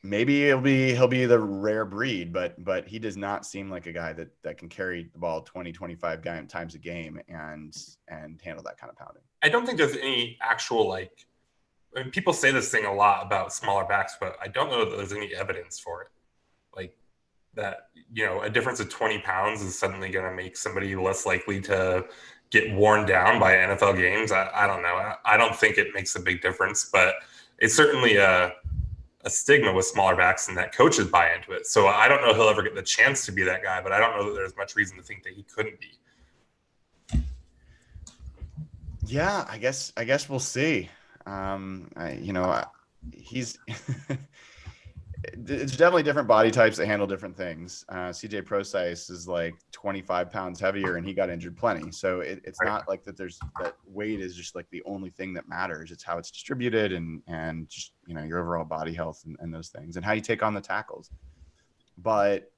maybe he'll be the rare breed, but he does not seem like a guy that can carry the ball 20, 25 times a game and handle that kind of pounding. I don't think there's any actual, like, I mean, people say this thing a lot about smaller backs, but I don't know that there's any evidence for it. Like that, you know, a difference of 20 pounds is suddenly going to make somebody less likely to get worn down by NFL games. I don't know. I don't think it makes a big difference, but it's certainly a stigma with smaller backs and that coaches buy into it. So I don't know if he'll ever get the chance to be that guy, but I don't know that there's much reason to think that he couldn't be. Yeah, I guess we'll see. He's it's definitely different body types that handle different things. CJ Procise is like 25 pounds heavier and he got injured plenty. So it's not like that that weight is just like the only thing that matters. It's how it's distributed and just, you know, your overall body health and those things and how you take on the tackles. But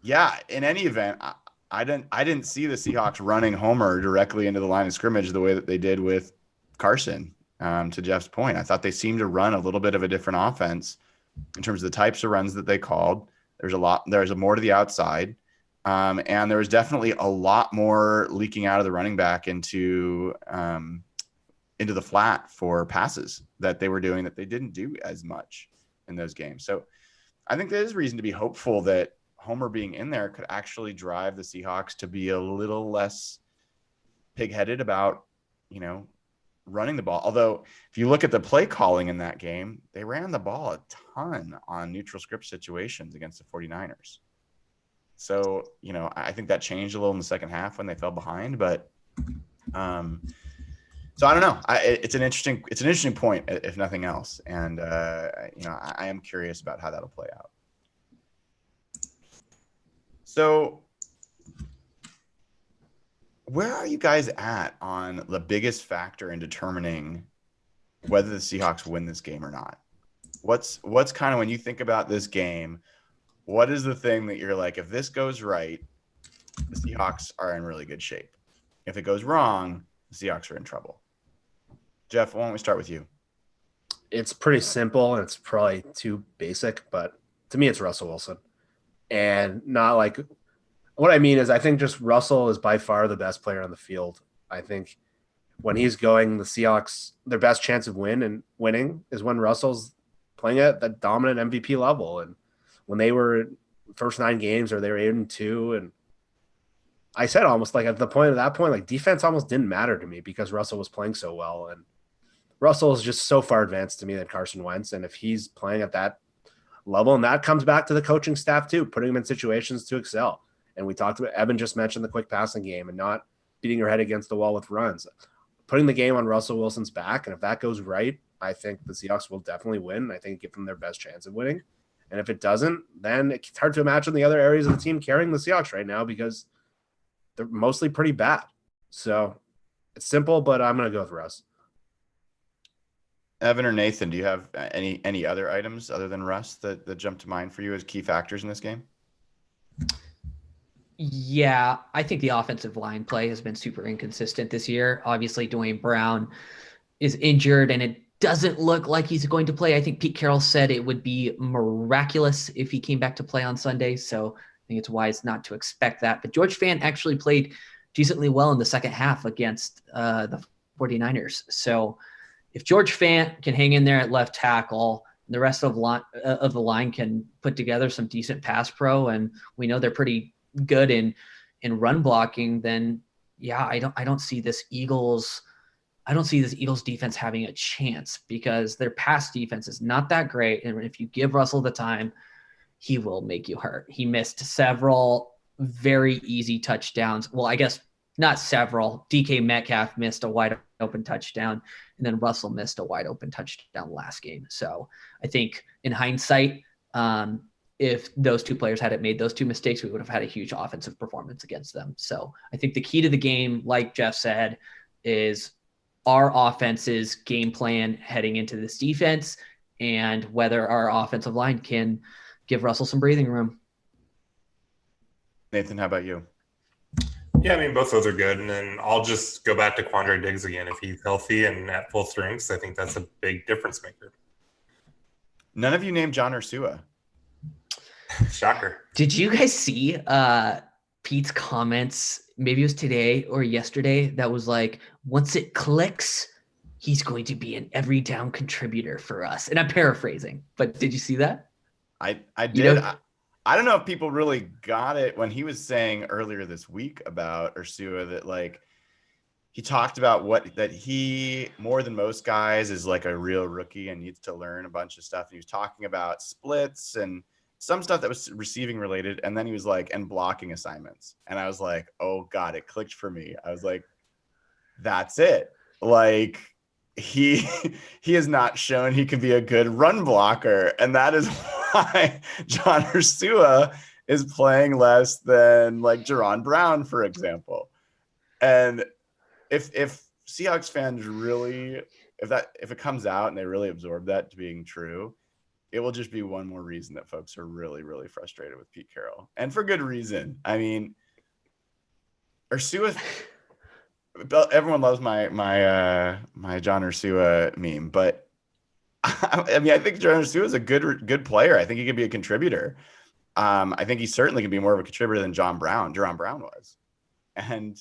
yeah, in any event, I didn't see the Seahawks running Homer directly into the line of scrimmage the way that they did with Carson. To Jeff's point, I thought they seemed to run a little bit of a different offense in terms of the types of runs that they called. There's more to the outside. And there was definitely a lot more leaking out of the running back into the flat for passes that they were doing that they didn't do as much in those games. So I think there is reason to be hopeful that Homer being in there could actually drive the Seahawks to be a little less pig-headed about, you know, running the ball. Although if you look at the play calling in that game, they ran the ball a ton on neutral script situations against the 49ers. So, you know, I think that changed a little in the second half when they fell behind, but so I don't know. It's an interesting point if nothing else. And, you know, I am curious about how that'll play out. So where are you guys at on the biggest factor in determining whether the Seahawks win this game or not? What's kind of, when you think about this game, what is the thing that you're like, if this goes right, the Seahawks are in really good shape? If it goes wrong, the Seahawks are in trouble. Jeff, why don't we start with you? It's pretty simple and it's probably too basic, but to me, it's Russell Wilson. And not like, what I mean is I think just Russell is by far the best player on the field. I think when he's going, the Seahawks, their best chance of winning is when Russell's playing at the dominant MVP level. And when they were first 9 games or they were 8-2, and I said almost like at the point of that point, like defense almost didn't matter to me because Russell was playing so well. And Russell is just so far advanced to me than Carson Wentz. And if he's playing at that level, and that comes back to the coaching staff too, putting him in situations to excel. And we talked about, Evan just mentioned the quick passing game and not beating your head against the wall with runs, putting the game on Russell Wilson's back. And if that goes right, I think the Seahawks will definitely win. I think give them their best chance of winning. And if it doesn't, then it's hard to imagine the other areas of the team carrying the Seahawks right now because they're mostly pretty bad. So it's simple, but I'm going to go with Russ. Evan or Nathan, do you have any other items other than Russ that jump to mind for you as key factors in this game? Yeah, I think the offensive line play has been super inconsistent this year. Obviously, Dwayne Brown is injured, and it doesn't look like he's going to play. I think Pete Carroll said it would be miraculous if he came back to play on Sunday, so I think it's wise not to expect that. But George Fant actually played decently well in the second half against the 49ers. So if George Fant can hang in there at left tackle, the rest of the line can put together some decent pass pro, and we know they're pretty good in run blocking, then yeah, I don't see this Eagles defense having a chance because their pass defense is not that great. And if you give Russell the time, he will make you hurt. He missed several very easy touchdowns. Well, I guess not several. DK Metcalf missed a wide open touchdown, and then Russell missed a wide open touchdown last game. So I think in hindsight, if those two players hadn't made those two mistakes, we would have had a huge offensive performance against them. So I think the key to the game, like Jeff said, is our offense's game plan heading into this defense and whether our offensive line can give Russell some breathing room. Nathan, how about you? Yeah, I mean, both those are good. And then I'll just go back to Quandre Diggs again. If he's healthy and at full strengths, I think that's a big difference maker. None of you named John Ursua. Shocker. Did you guys see Pete's comments? Maybe it was today or yesterday. That was like, once it clicks, he's going to be an every down contributor for us. And I'm paraphrasing, but did you see that? I did. You know, I don't know if people really got it when he was saying earlier this week about Ursua that like he talked about that he more than most guys is like a real rookie and needs to learn a bunch of stuff. And he was talking about splits and some stuff that was receiving related. And then he was like, and blocking assignments. And I was like, oh God, it clicked for me. I was like, that's it. Like he has not shown he can be a good run blocker. And that is why John Ursua is playing less than like Jerron Brown, for example. And if Seahawks fans really, if it comes out and they really absorb that to being true, it will just be one more reason that folks are really, really frustrated with Pete Carroll, and for good reason. I mean, Ursua. Everyone loves my John Ursua meme, but I mean, I think John Ursua is a good player. I think he can be a contributor. I think he certainly can be more of a contributor than Jerron Brown was. And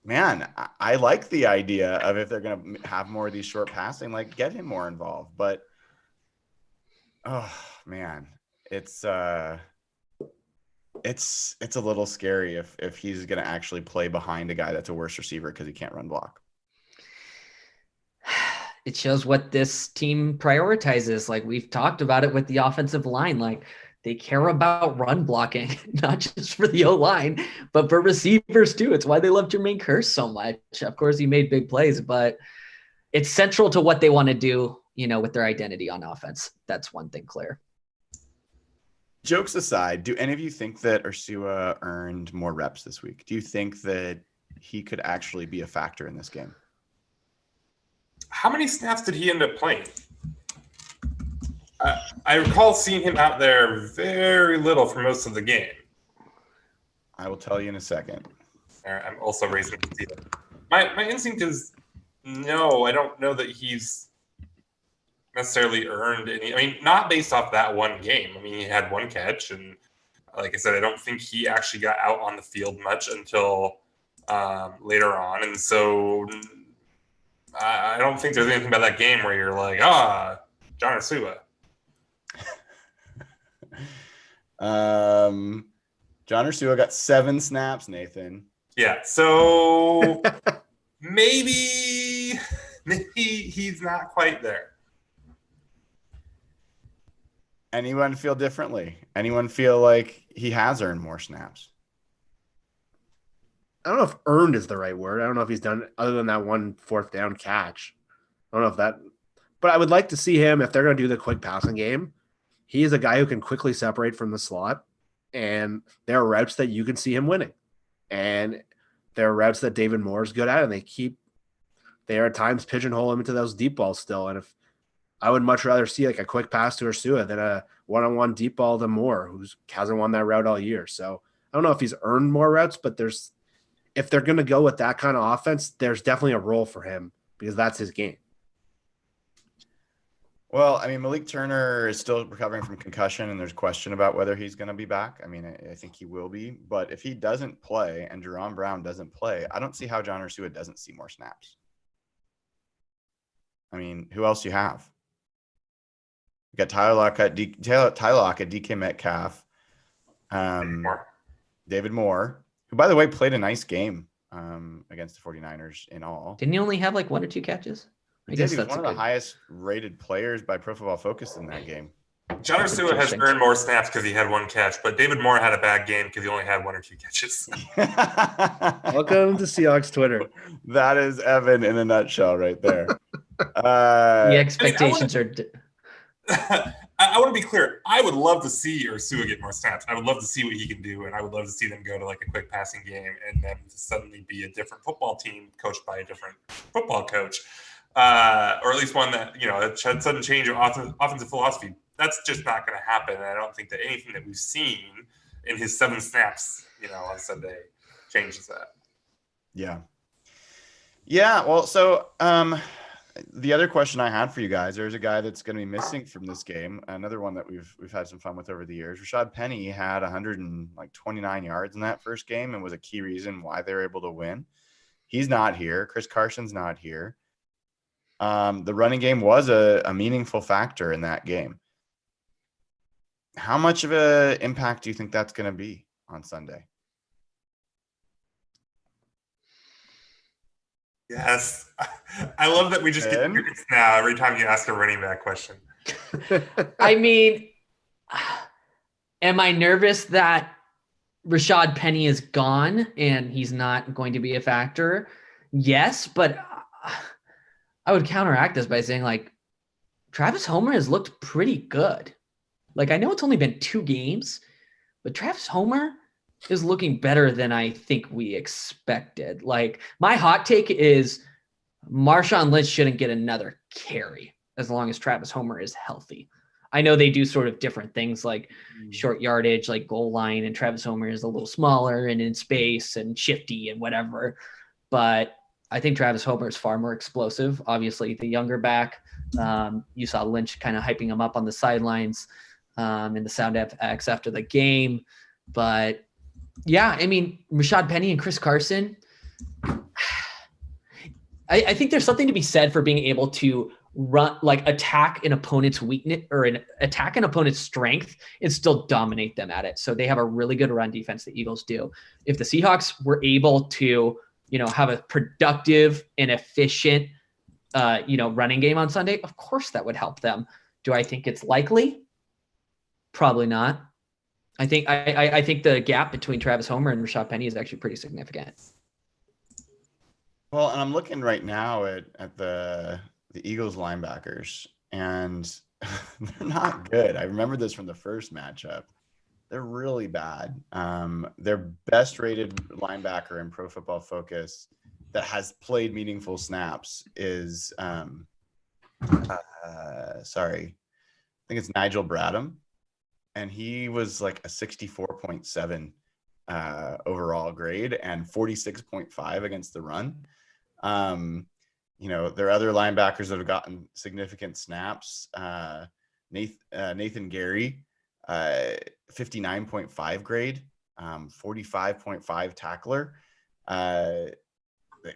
man, I like the idea of if they're going to have more of these short passing, like get him more involved. But oh man, it's a little scary if he's going to actually play behind a guy that's a worse receiver because he can't run block. It shows what this team prioritizes. Like we've talked about it with the offensive line. Like they care about run blocking, not just for the O-line, but for receivers too. It's why they love Jermaine Kearse so much. Of course, he made big plays, but it's central to what they want to do, with their identity on offense. That's one thing clear. Jokes aside, do any of you think that Ursua earned more reps this week? Do you think that he could actually be a factor in this game? How many snaps did he end up playing? I recall seeing him out there very little for most of the game. I will tell you in a second. All right, I'm also raising the deal. My instinct is no, I don't know that he's necessarily earned any. I mean, not based off that one game. I mean, he had one catch, and like I said, I don't think he actually got out on the field much until later on. And so I don't think there's anything about that game where you're like, John Ursua. John Ursua got 7 snaps, Nathan. Yeah, so maybe he's not quite there. Anyone feel differently? Anyone feel like he has earned more snaps? I don't know if earned is the right word. I don't know if he's done other than that one 4th down catch. I don't know if that, but I would like to see him if they're going to do the quick passing game. He is a guy who can quickly separate from the slot, and there are routes that you can see him winning. And there are routes that David Moore is good at, and they are at times pigeonhole him into those deep balls still. And if I would much rather see like a quick pass to Ursua than a one-on-one deep ball to Moore, who hasn't won that route all year. So I don't know if he's earned more routes, but if they're going to go with that kind of offense, there's definitely a role for him because that's his game. Well, I mean, Malik Turner is still recovering from concussion, and there's question about whether he's going to be back. I mean, I think he will be. But if he doesn't play and Jerron Brown doesn't play, I don't see how John Ursua doesn't see more snaps. I mean, who else do you have? You got Tyler Lockett, DK Metcalf, David Moore, who, by the way, played a nice game against the 49ers in all. Didn't he only have like 1 or 2 catches? I guess he was that's one of the highest rated players by Pro Football Focus in that game. John Ursua has earned more snaps because he had 1 catch, but David Moore had a bad game because he only had 1 or 2 catches. Welcome to Seahawks Twitter. That is Evan in a nutshell right there. The expectations are. I want to be clear. I would love to see Ursua get more snaps. I would love to see what he can do, and I would love to see them go to like a quick passing game and then suddenly be a different football team coached by a different football coach, or at least one that a sudden change of offensive philosophy. That's just not going to happen. And I don't think that anything that we've seen in his 7 snaps, on Sunday, changes that. Yeah. Well, so the other question I had for you guys, there's a guy that's going to be missing from this game. Another one that we've had some fun with over the years. Rashad Penny had 129 yards in that first game and was a key reason why they were able to win. He's not here. Chris Carson's not here. The running game was a meaningful factor in that game. How much of an impact do you think that's going to be on Sunday? Yes. I love that we just get nervous now every time you ask a running back question. I mean, am I nervous that Rashad Penny is gone and he's not going to be a factor? Yes, but I would counteract this by saying, like, Travis Homer has looked pretty good. Like, I know it's only been 2 games, but Travis Homer is looking better than I think we expected. Like, my hot take is Marshawn Lynch shouldn't get another carry as long as Travis Homer is healthy. I know they do sort of different things like short yardage, like goal line, and Travis Homer is a little smaller and in space and shifty and whatever. But I think Travis Homer is far more explosive. Obviously, the younger back. You saw Lynch kind of hyping him up on the sidelines in the sound FX after the game. But yeah, I mean, Rashad Penny and Chris Carson, I think there's something to be said for being able to attack an opponent's weakness or attack an opponent's strength and still dominate them at it. So they have a really good run defense, the Eagles do. If the Seahawks were able to, have a productive and efficient, running game on Sunday, of course that would help them. Do I think it's likely? Probably not. I think the gap between Travis Homer and Rashad Penny is actually pretty significant. Well, and I'm looking right now at the Eagles linebackers, and they're not good. I remember this from the first matchup. They're really bad. Their best rated linebacker in Pro Football Focus that has played meaningful snaps is, I think it's Nigel Bradham. And he was like a 64.7 overall grade and 46.5 against the run. There are other linebackers that have gotten significant snaps. Nathan Gary, 59.5 grade, 45.5 tackler.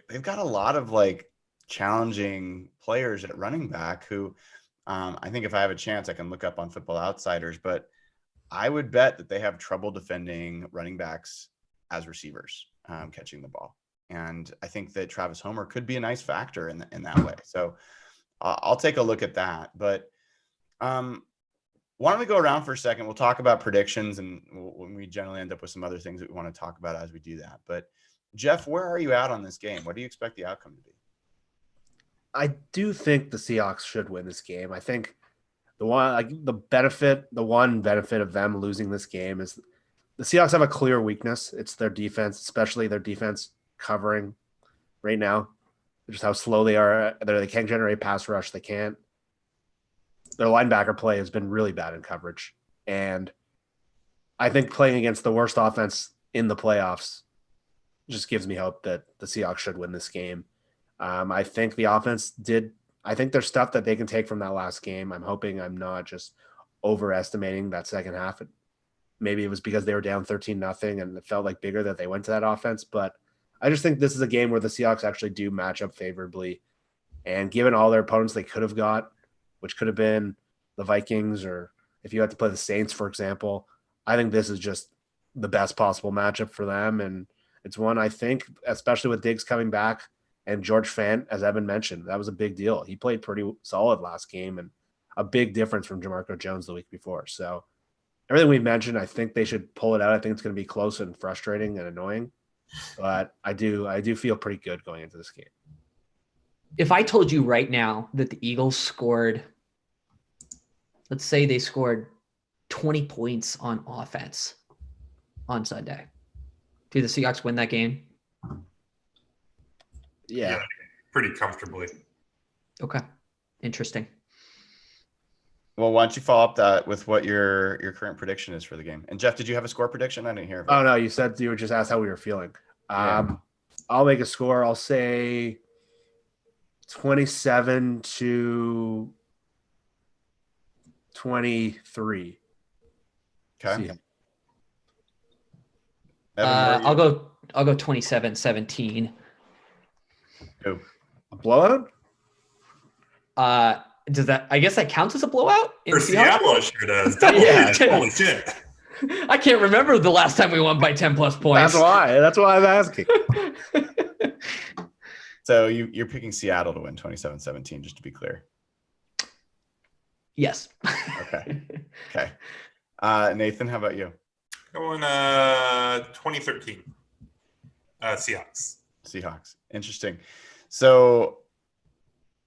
They've got a lot of like challenging players at running back who I think if I have a chance, I can look up on Football Outsiders, but I would bet that they have trouble defending running backs as receivers catching the ball. And I think that Travis Homer could be a nice factor in that way. So I'll take a look at that. But why don't we go around for a second? We'll talk about predictions, and we generally end up with some other things that we want to talk about as we do that. But Jeff, where are you at on this game? What do you expect the outcome to be? I do think the Seahawks should win this game. I think the one benefit of them losing this game is the Seahawks have a clear weakness. It's their defense, especially their defense covering right now. Just how slow they are. They can't generate pass rush. They can't. Their linebacker play has been really bad in coverage. And I think playing against the worst offense in the playoffs just gives me hope that the Seahawks should win this game. I think the offense I think there's stuff that they can take from that last game. I'm hoping I'm not just overestimating that second half. Maybe it was because they were down 13-0 and it felt like bigger that they went to that offense. But I just think this is a game where the Seahawks actually do match up favorably. And given all their opponents they could have got, which could have been the Vikings, or if you had to play the Saints, for example, I think this is just the best possible matchup for them. And it's one I think, especially with Diggs coming back, and George Fant, as Evan mentioned, that was a big deal. He played pretty solid last game and a big difference from Jamarco Jones the week before. So everything we've mentioned, I think they should pull it out. I think it's going to be close and frustrating and annoying, but I do feel pretty good going into this game. If I told you right now that the Eagles scored let's say they scored 20 points on offense on Sunday. Do the Seahawks win that game? Yeah. Pretty comfortably. Okay. Interesting. Well, why don't you follow up that with what your current prediction is for the game? And Jeff, did you have a score prediction? I didn't hear of it. Oh no, you said you were just asked how we were feeling. Yeah. I'll make a score. I'll say 27-23. Okay. See. Evan, I'll go 27-17. go. A blowout? Does that? I guess that counts as a blowout in For Seattle? Seattle, it sure does. Double Yeah. digits. Holy shit. I can't remember the last time we won by 10 plus points. That's why I'm asking. So you're picking Seattle to win 27-17, just to be clear. Yes. Okay. Okay. Nathan, how about you? Going 2013. Seahawks. Seahawks. Interesting. So,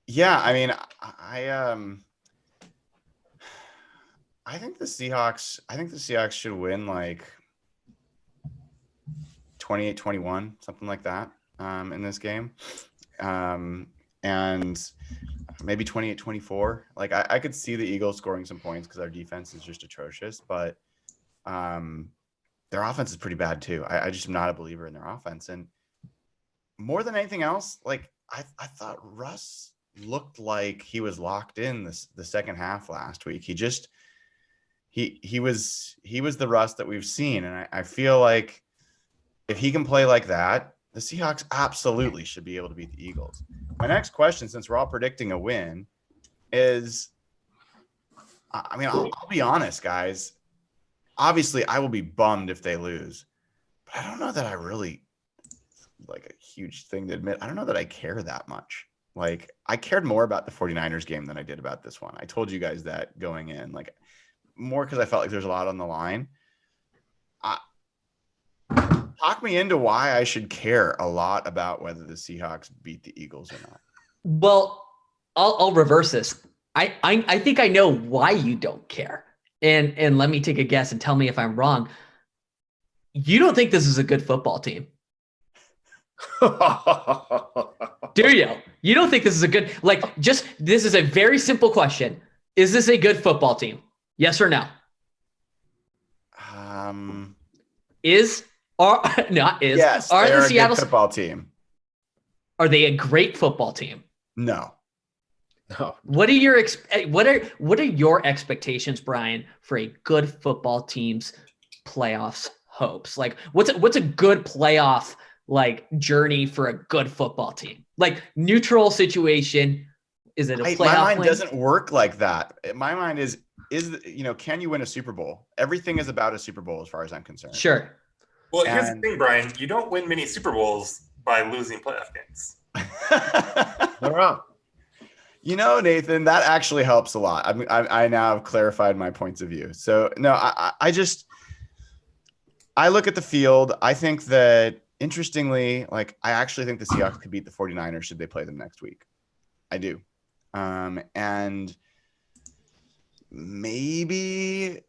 yeah, I mean, I think the Seahawks should win like 28-21, something like that, in this game. And maybe 28-24. Like I could see the Eagles scoring some points because our defense is just atrocious, but their offense is pretty bad too. I just am not a believer in their offense. And more than anything else, like I thought Russ looked like he was locked in the second half last week. He was the Russ that we've seen. And I feel like if he can play like that, the Seahawks absolutely should be able to beat the Eagles. My next question, since we're all predicting a win, is, I mean, I'll be honest, guys. Obviously, I will be bummed if they lose, but I don't know that I really, like, a huge thing to admit, I don't know that I care that much. Like, I cared more about the 49ers game than I did about this one. I told you guys that going in, like, more because I felt like there's a lot on the line. Talk me into why I should care a lot about whether the Seahawks beat the Eagles or not. Well, I'll reverse this. I think I know why you don't care. And let me take a guess and tell me if I'm wrong. You don't think this is a good football team. Do you? You don't think this is a good, this is a very simple question. Is this a good football team? Yes or no? Yes, Are they're the a Seattle good football team. Are they a great football team? No. What are your expectations, Brian, for a good football team's playoffs hopes? Like, what's a good playoff journey for a good football team? Like, neutral situation. Is it a playoff? My mind doesn't work like that. My mind is can you win a Super Bowl? Everything is about a Super Bowl as far as I'm concerned. Sure. Well, here's the thing, Brian. You don't win many Super Bowls by losing playoff games. Not wrong. Nathan, that actually helps a lot. I now have clarified my points of view. So no, I look at the field. I think that, interestingly, I actually think the Seahawks could beat the 49ers should they play them next week. I do. And maybe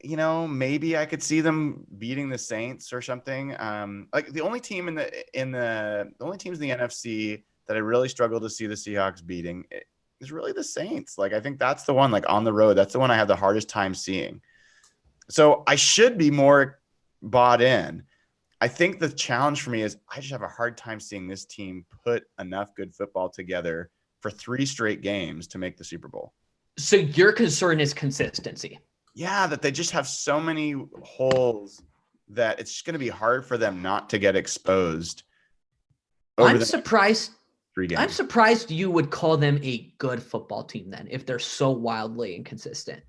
I could see them beating the Saints or something. The only team in the only teams in the NFC that I really struggle to see the Seahawks beating is really the Saints. I think that's the one, on the road. That's the one I have the hardest time seeing. So I should be more bought in. I think the challenge for me is I just have a hard time seeing this team put enough good football together for 3 straight games to make the Super Bowl. So your concern is consistency. Yeah, that they just have so many holes that it's just going to be hard for them not to get exposed. I'm surprised 3 games. I'm surprised you would call them a good football team then, if they're so wildly inconsistent.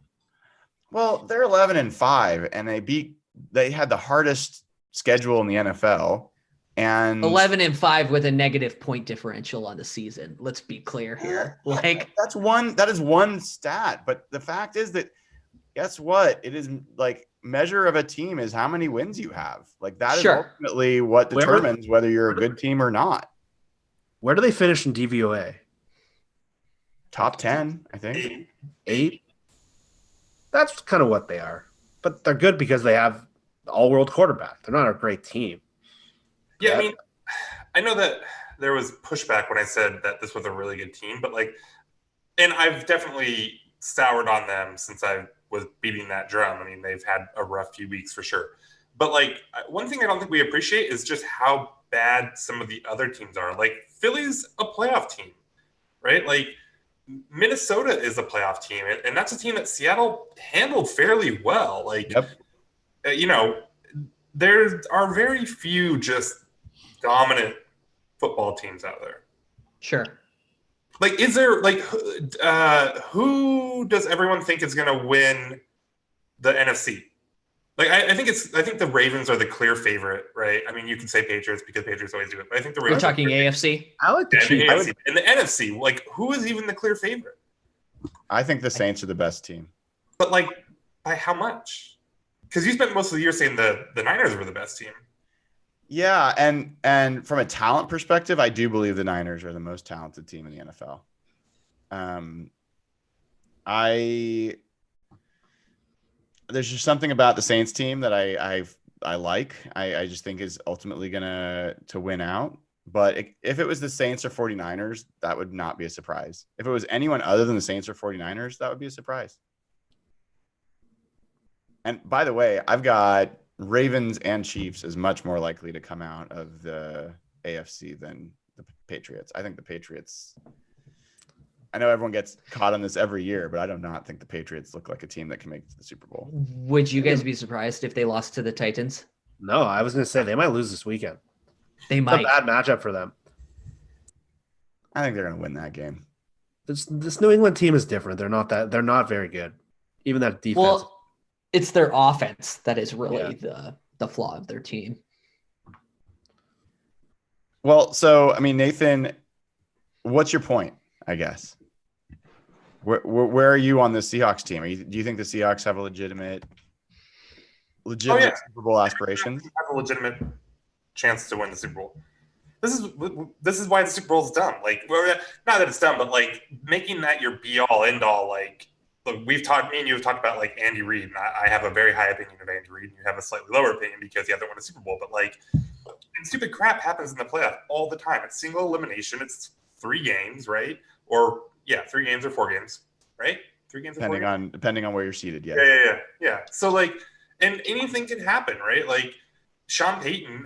Well, they're 11-5, and they had the hardest schedule in the NFL. And 11-5 with a negative point differential on the season. Let's be clear here. That is one stat. But the fact is that, guess what? It is measure of a team is how many wins you have. That is ultimately what determines whether you're a good team or not. Where do they finish in DVOA? Top 10, I think. 8. That's kind of what they are. But they're good because they have the all-world quarterback. They're not a great team. Yeah, I mean, I know that there was pushback when I said that this was a really good team, but like, and I've definitely soured on them since I was beating that drum. I mean, they've had a rough few weeks for sure. But like, one thing I don't think we appreciate is just how bad some of the other teams are. Like, Philly's a playoff team, right? Like, Minnesota is a playoff team, and that's a team that Seattle handled fairly well. Like, Yep. you know, there are very few just dominant football teams out there. Sure. Like, is there like who does everyone think is going to win the NFC? Like, I think the Ravens are the clear favorite, right? I mean, you can say Patriots because Patriots always do it, but I think the We're Ravens. talking AFC. I like the And the Chiefs. AFC. And the NFC, like, who is even the clear favorite? I think the Saints are the best team. But like, by how much? Because you spent most of the year saying the Niners were the best team. Yeah, and from a talent perspective, I do believe the Niners are the most talented team in the NFL. There's just something about the Saints team that I like. I just think is ultimately gonna to win out. But if it was the Saints or 49ers, that would not be a surprise. If it was anyone other than the Saints or 49ers, that would be a surprise. And by the way, I've got Ravens and Chiefs as much more likely to come out of the AFC than the Patriots. I think the Patriots, I know everyone gets caught on this every year, but I do not think the Patriots look like a team that can make it to the Super Bowl. Would you guys be surprised if they lost to the Titans? No, I was going to say they might lose this weekend. They It's might. a bad matchup for them. I think they're going to win that game. This New England team is different. They're not very good. Even that defense. Well, it's their offense that is really the flaw of their team. Well, so, I mean, Nathan, what's your point, I guess? Where are you on the Seahawks team? Do you think the Seahawks have a legitimate Super Bowl aspirations? Have a legitimate chance to win the Super Bowl. This is why the Super Bowl is dumb. Like, not that it's dumb, but like making that your be all end all. Like, look, me and you have talked about like Andy Reid, and I have a very high opinion of Andy Reid, and you have a slightly lower opinion because he hasn't won a Super Bowl. But like, and stupid crap happens in the playoff all the time. It's single elimination. It's 3 games, right? Or 3 games or 4 games, right? 3 games or 4 games? Depending on where you're seated, yes. Yeah. So like, and anything can happen, right? Like, Sean Payton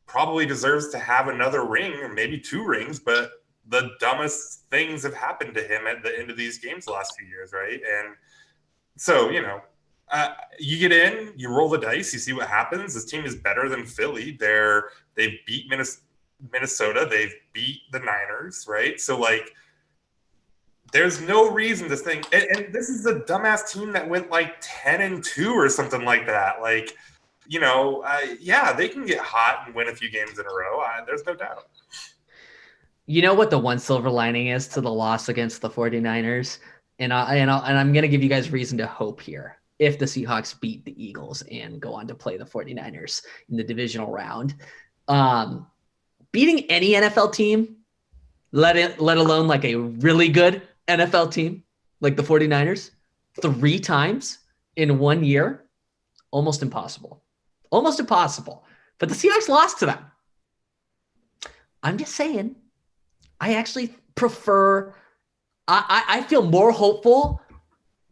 probably deserves to have another ring or maybe 2 rings, but the dumbest things have happened to him at the end of these games the last few years, right? And so, you get in, you roll the dice, you see what happens. This team is better than Philly. They've beat Minnesota. They've beat the Niners, right? So, like, there's no reason to think. And this is a dumbass team that went like 10-2 or something like that. Like, they can get hot and win a few games in a row. There's no doubt. You know what the one silver lining is to the loss against the 49ers? And I'm going to give you guys reason to hope here. If the Seahawks beat the Eagles and go on to play the 49ers in the divisional round, beating any NFL team, let alone like a really good NFL team like the 49ers 3 times in 1 year, almost impossible. Almost impossible. But the Seahawks lost to them. I'm just saying, I actually prefer – I feel more hopeful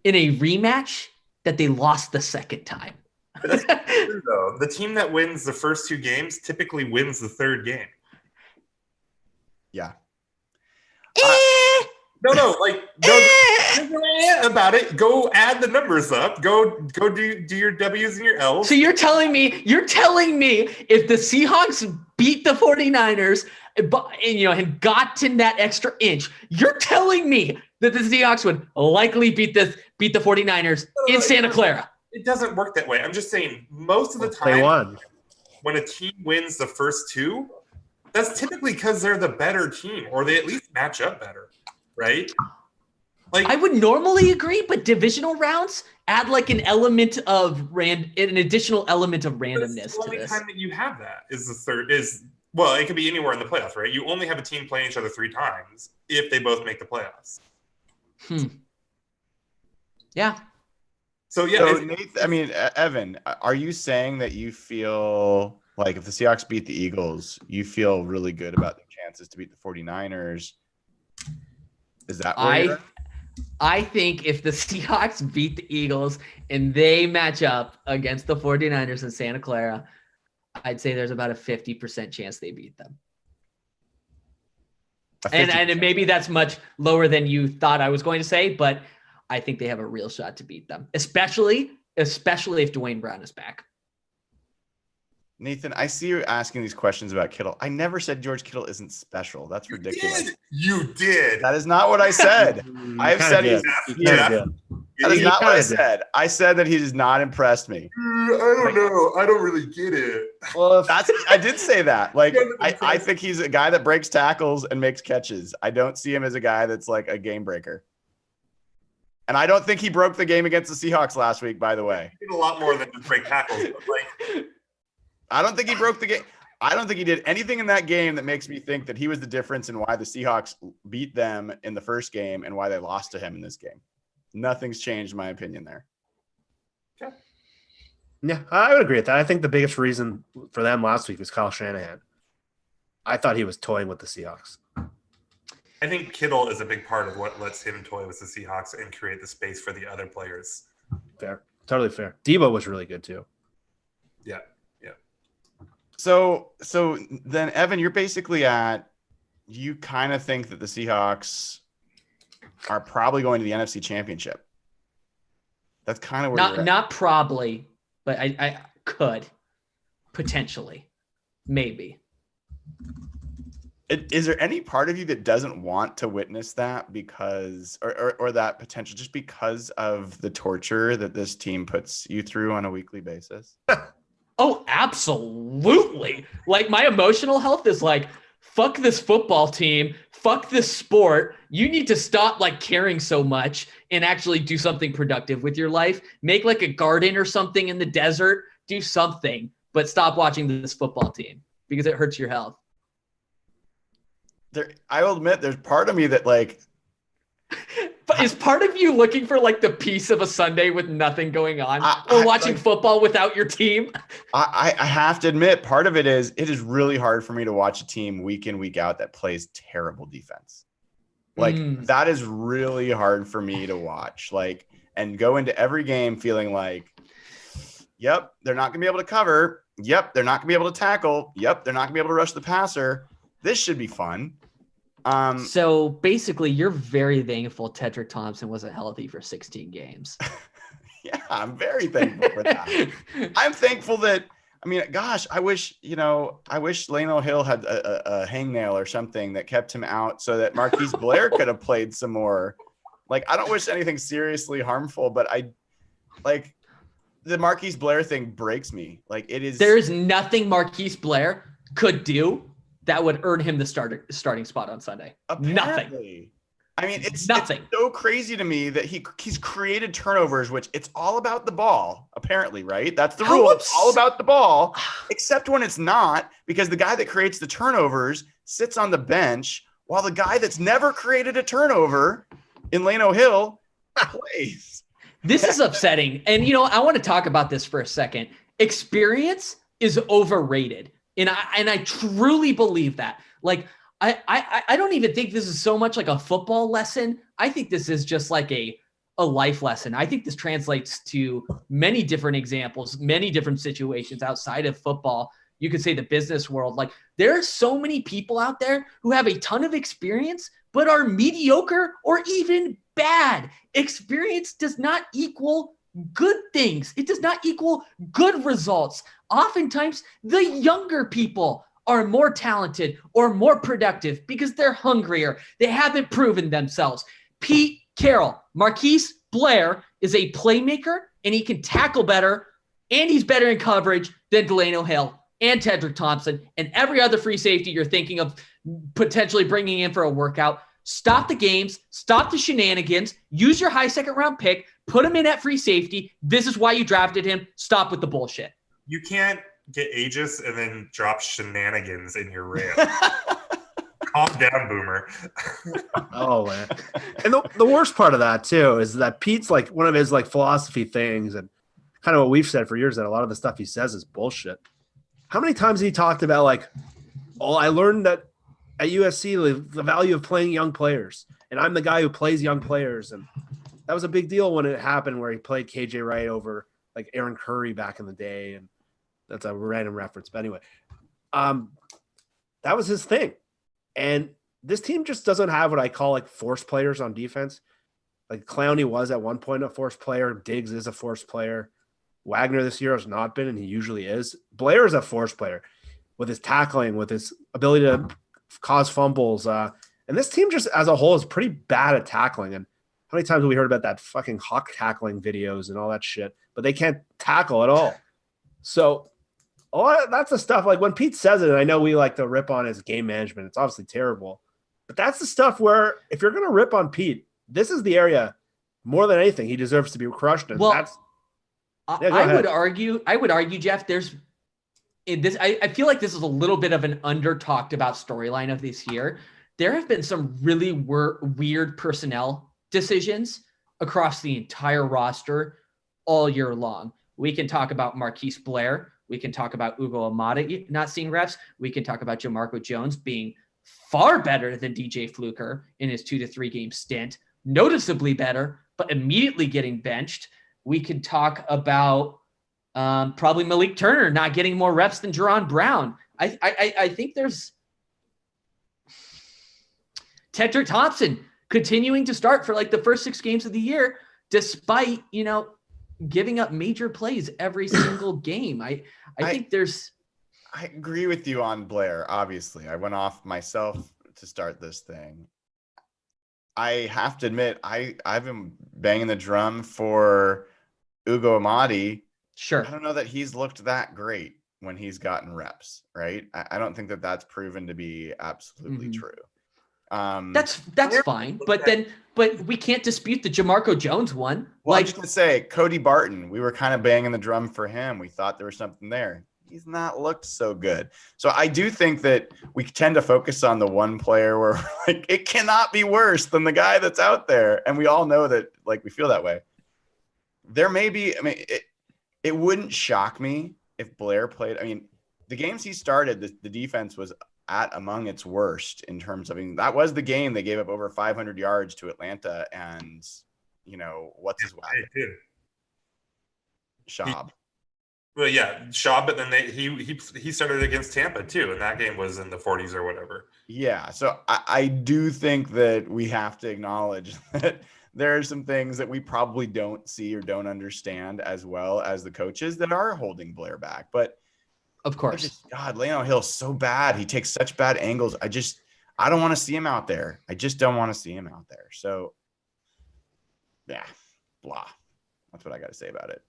in a rematch that they lost the second time. But that's true, though. The team that wins the first 2 games typically wins the 3rd game. Yeah. No, about it. Go add the numbers up. Go do your W's and your L's. So you're telling me if the Seahawks beat the 49ers and gotten that extra inch, you're telling me that the Seahawks would likely beat the 49ers in Santa Clara. It doesn't work that way. I'm just saying most of the time They won. When a team wins the first 2, that's typically because they're the better team or they at least match up better. Right? Like, I would normally agree, but divisional rounds add like an element of an additional element of randomness to this. The only time that you have that is the third it could be anywhere in the playoffs, right? You only have a team playing each other 3 times if they both make the playoffs. Yeah. So yeah, So Evan, are you saying that you feel like if the Seahawks beat the Eagles, you feel really good about their chances to beat the 49ers? Is that where you're at? I think if the Seahawks beat the Eagles and they match up against the 49ers in Santa Clara, I'd say there's about a 50% chance they beat them. And maybe that's much lower than you thought I was going to say, but I think they have a real shot to beat them, especially if Dwayne Brown is back. Nathan, I see you asking these questions about Kittle. I never said George Kittle isn't special. That's ridiculous. You did. That is not what I said. I've said he's Yeah. That is not what I said. I said that he has not impressed me. I don't know. I don't really get it. Well, I did say that. Like, I think he's a guy that breaks tackles and makes catches. I don't see him as a guy that's like a game breaker. And I don't think he broke the game against the Seahawks last week, by the way. He did a lot more than just break tackles. But like, I don't think he broke the game. I don't think he did anything in that game that makes me think that he was the difference in why the Seahawks beat them in the first game and why they lost to him in this game. Nothing's changed my opinion there. Okay. Yeah, I would agree with that. I think the biggest reason for them last week was Kyle Shanahan. I thought he was toying with the Seahawks. I think Kittle is a big part of what lets him toy with the Seahawks and create the space for the other players. Fair. Totally fair. Debo was really good too. Yeah. So then, Evan, you're basically you kind of think that the Seahawks are probably going to the NFC Championship. That's kind of where not probably, but I could potentially, maybe. Is there any part of you that doesn't want to witness that because or that potential just because of the torture that this team puts you through on a weekly basis? Oh, absolutely. Like, my emotional health is like, fuck this football team, fuck this sport. You need to stop like caring so much and actually do something productive with your life. Make like a garden or something in the desert. Do something, but stop watching this football team because it hurts your health. I will admit there's part of me that like. But is part of you looking for like the peace of a Sunday with nothing going on or watching football without your team? I have to admit part of it is really hard for me to watch a team week in, week out that plays terrible defense. Like that is really hard for me to watch, like, and go into every game feeling like, yep, they're not gonna be able to cover. Yep, they're not gonna be able to tackle. Yep, they're not gonna be able to rush the passer. This should be fun. So basically, you're very thankful Tedrick Thompson wasn't healthy for 16 games. Yeah, I'm very thankful for that. I'm thankful that, I mean, gosh, I wish Lano Hill had a hangnail or something that kept him out so that Marquise Blair could have played some more. Like, I don't wish anything seriously harmful, but the Marquise Blair thing breaks me. Like, it is. There is nothing Marquise Blair could do that would earn him the starting spot on Sunday. Apparently. Nothing. I mean, it's nothing. It's so crazy to me that he's created turnovers, which it's all about the ball, apparently, right? That's the rule. It's all about the ball, except when it's not, because the guy that creates the turnovers sits on the bench while the guy that's never created a turnover in Lano Hill plays. This is upsetting. And, I want to talk about this for a second. Experience is overrated. And I truly believe that. Like, I don't even think this is so much like a football lesson. I think this is just like a life lesson. I think this translates to many different examples, many different situations outside of football. You could say the business world. Like, there are so many people out there who have a ton of experience, but are mediocre or even bad. Experience does not equal good things. It does not equal good results. Oftentimes, the younger people are more talented or more productive because they're hungrier. They haven't proven themselves. Pete Carroll, Marquise Blair is a playmaker, and he can tackle better, and he's better in coverage than Delano Hill and Tedrick Thompson and every other free safety you're thinking of potentially bringing in for a workout. Stop the games. Stop the shenanigans. Use your high second-round pick. Put him in at free safety. This is why you drafted him. Stop with the bullshit. You can't get aegis and then drop shenanigans in your rail. Calm down, Boomer. Oh, man. And the worst part of that too is that Pete's like one of his like philosophy things, and kind of what we've said for years, that a lot of the stuff he says is bullshit. How many times he talked about like, oh, I learned that at USC the value of playing young players, and I'm the guy who plays young players, and that was a big deal when it happened where he played KJ Wright over like Aaron Curry back in the day, and that's a random reference, but anyway, that was his thing. And this team just doesn't have what I call like force players on defense. Like Clowney was at one point a force player. Diggs is a force player. Wagner this year has not been, and he usually is. Blair is a force player with his tackling, with his ability to cause fumbles. And this team just as a whole is pretty bad at tackling. And how many times have we heard about that fucking hawk tackling videos and all that shit? But they can't tackle at all. So that's the stuff, like when Pete says it, and I know we like to rip on his game management. It's obviously terrible. But that's the stuff where if you're going to rip on Pete, this is the area more than anything he deserves to be crushed in. Well, That's I would argue, Jeff, I feel like this is a little bit of an under talked about storyline of this year. There have been some really weird personnel decisions across the entire roster all year long. We can talk about Marquise Blair. We can talk about Ugo Amadi not seeing reps. We can talk about Jamarco Jones being far better than DJ Fluker in his 2 to 3 game stint, noticeably better, but immediately getting benched. We could talk about probably Malik Turner not getting more reps than Jerron Brown. I think there's Tedrick Thompson continuing to start for like the first 6 games of the year, despite, giving up major plays every single game. I think there's... I agree with you on Blair. Obviously, I went off myself to start this thing. I have to admit, I've been banging the drum for Ugo Amadi. Sure. I don't know that he's looked that great when he's gotten reps, right? I don't think that that's proven to be absolutely true. That's fine, but we can't dispute the Jamarco Jones one. Well, I'm just gonna say Cody Barton. We were kind of banging the drum for him. We thought there was something there. He's not looked so good. So I do think that we tend to focus on the one player where like it cannot be worse than the guy that's out there, and we all know that. Like we feel that way. There may be. I mean, it wouldn't shock me if Blair played. I mean, the games he started, the defense was at among its worst in terms of, that was the game they gave up over 500 yards to Atlanta, and what's his weapon? Schaub. Well, yeah, Schaub, but then he started against Tampa too, and that game was in the 40s or whatever. Yeah, so I do think that we have to acknowledge that there are some things that we probably don't see or don't understand as well as the coaches that are holding Blair back, but. Of course. God, Leno Hill's so bad. He takes such bad angles. I don't want to see him out there. I just don't want to see him out there. So, yeah, blah. That's what I got to say about it.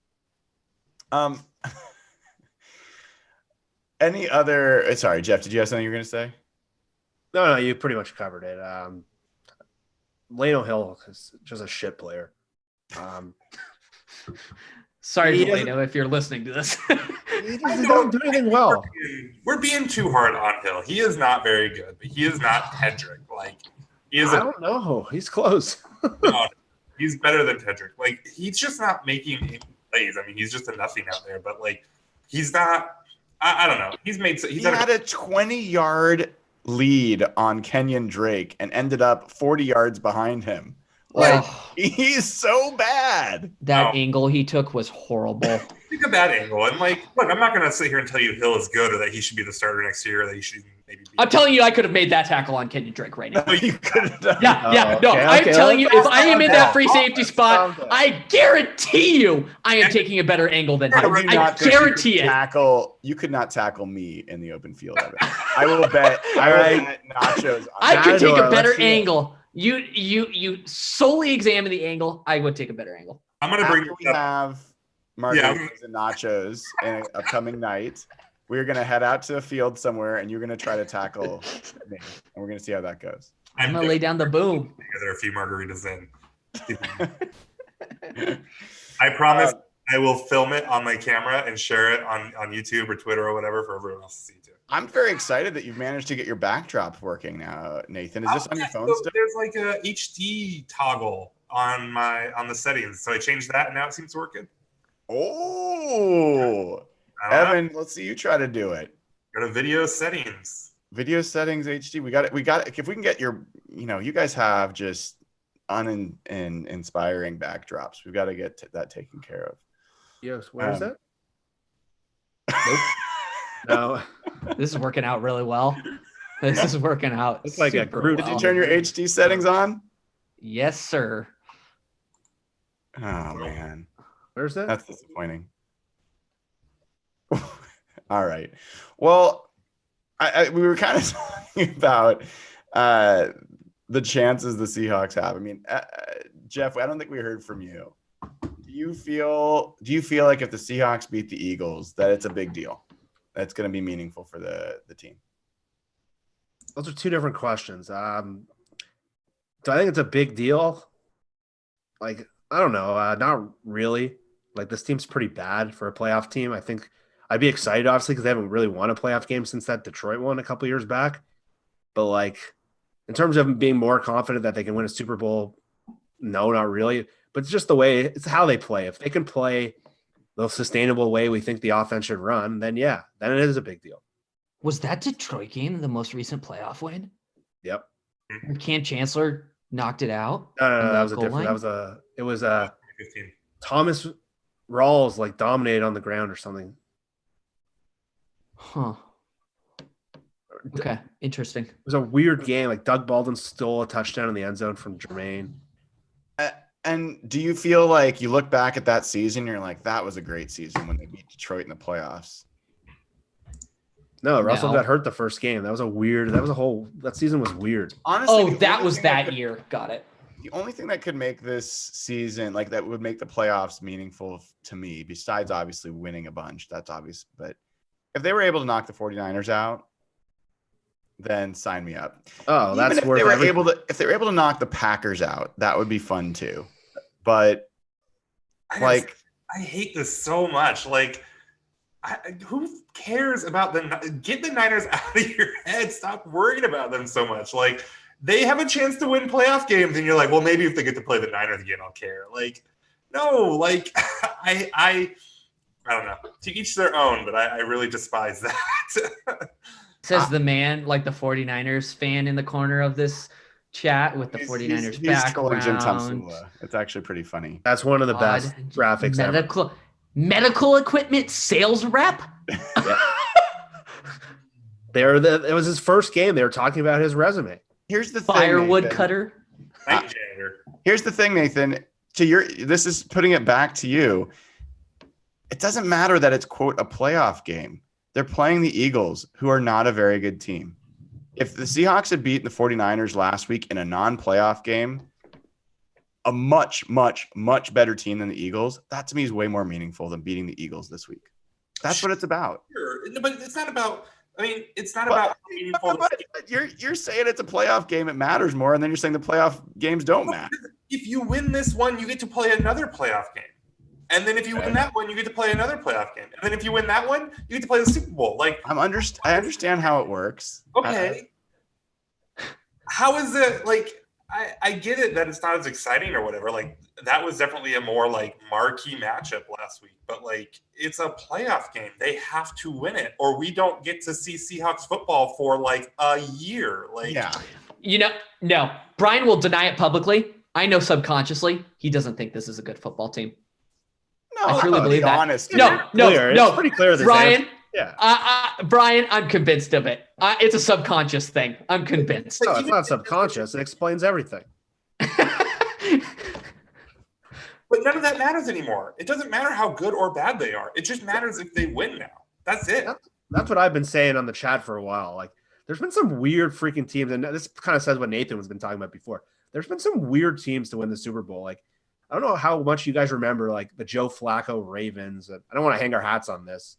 Any other? Sorry, Jeff. Did you have something you were going to say? No, you pretty much covered it. Leno Hill is just a shit player. Sorry, Leno, if you're listening to this. He doesn't do anything well. We're being too hard on Hill. He is not very good, but he is not Tedrick. Like he is. I don't know. He's close. No, he's better than Tedrick. Like he's just not making any plays. I mean, he's just a nothing out there. But like, he's not. I don't know. He had a 20-yard lead on Kenyon Drake and ended up 40 yards behind him. Like he's so bad. That angle he took was horrible. Think of that angle, and like, look, I'm not going to sit here and tell you Hill is good or that he should be the starter next year or that he should maybe. I'm telling you, I could have made that tackle on Kenyon Drake right now. No, you could have done. Yeah. No, I'm telling you, if I am in that free safety spot, I guarantee you, I am taking a better angle than him. I guarantee it. You could not tackle me in the open field. I will bet. Nachos. I could take a better angle. You solely examine the angle. I would take a better angle. I'm going to bring we have margaritas and nachos in an upcoming night. We're going to head out to a field somewhere, and you're going to try to tackle me, and we're going to see how that goes. I'm going to lay down the boom. There are a few margaritas in. I promise I will film it on my camera and share it on YouTube or Twitter or whatever for everyone else to see too. I'm very excited that you've managed to get your backdrop working now, Nathan. Is this on your phone So still? there's like a HD toggle on the settings, so I changed that, and now it seems to work good. Oh, I don't know. Evan, let's see you try to do it. Go to video settings. Video settings HD. We got it. If we can get your, you guys have just inspiring backdrops. We've got to get that taken care of. Yes, where is that? Nope. No. This is working out really well. This is working out. It's like a super group. Did you well. turn your HD settings on? Yes, sir. Oh man, Where's that? that's disappointing. All right. Well, we were kind of talking about the chances the Seahawks have. I mean, Jeff, I don't think we heard from you. Do you feel like if the Seahawks beat the Eagles, that it's a big deal? That's going to be meaningful for the team? Those are two different questions. Do I think it's a big deal? Like, I don't know. Not really. Like, this team's pretty bad for a playoff team. I think I'd be excited, obviously, because they haven't really won a playoff game since that Detroit one a couple years back. But, like, in terms of being more confident that they can win a Super Bowl, no, not really. But it's just the way, it's how they play. If they can play the sustainable way we think the offense should run, then yeah, then it is a big deal. Was that Detroit game the most recent playoff win? Yep. Where Cam Chancellor knocked it out? No, that was a goal different. line? It was 15. Thomas Rawls like dominated on the ground or something. Huh. Okay, interesting. It was a weird game. Like Doug Baldwin stole a touchdown in the end zone from Jermaine. And do you feel like you look back at that season, you're like, that was a great season when they beat Detroit in the playoffs? No, Russell No. got hurt the first game. That season was weird. Honestly, Oh, the that only was thing that could- year. Got it. The only thing that could make this season, like that would make the playoffs meaningful to me, besides obviously winning a bunch, that's obvious. But if they were able to knock the 49ers out, then sign me up. Oh, that's Even if worth they were every- if they were able to knock the Packers out, that would be fun too. But I hate this so much. Like, who cares about get the Niners out of your head? Stop worrying about them so much. Like, they have a chance to win playoff games, and you're like, well, maybe if they get to play the Niners again, I'll care. Like, no, like I don't know. To each their own, but I really despise that. Says the man, like the 49ers fan in the corner of this chat with the 49ers he's trolling Jim background. Tomsula. It's actually pretty funny. That's one of the best Odd. graphics ever. Medical equipment sales rep. It was his first game. They were talking about his resume. Here's the thing, Firewood Nathan. cutter. Night janitor. Here's the thing, Nathan. This is putting it back to you. It doesn't matter that it's quote a playoff game. They're playing the Eagles, who are not a very good team. If the Seahawks had beaten the 49ers last week in a non-playoff game, a much, much, much better team than the Eagles, that to me is way more meaningful than beating the Eagles this week. That's what it's about. Sure. But it's not about. I mean, it's not about how meaningful. But you're saying it's a playoff game, it matters more, and then you're saying the playoff games don't matter. If you win this one, you get to play another playoff game. And then if you win that one, you get to play another playoff game. And then if you win that one, you get to play the Super Bowl. Like, I understand how it works. okay. How is it like I get it that it's not as exciting or whatever. Like, that was definitely a more like marquee matchup last week. But like, it's a playoff game. They have to win it, or we don't get to see Seahawks football for like a year. Like, Yeah. No. Brian will deny it publicly. I know subconsciously he doesn't think this is a good football team. No, I truly believe that. honest. No, It's pretty clear. This Brian. answer. Yeah. Brian, I'm convinced of it. It's a subconscious thing. I'm convinced. No, it's not subconscious. It explains everything. but none of that matters anymore. It doesn't matter how good or bad they are. It just matters if they win now. That's it. That's what I've been saying on the chat for a while. Like, there's been some weird freaking teams, and this kind of says what Nathan has been talking about before. There's been some weird teams to win the Super Bowl. Like, I don't know how much you guys remember, like the Joe Flacco Ravens. I don't want to hang our hats on this.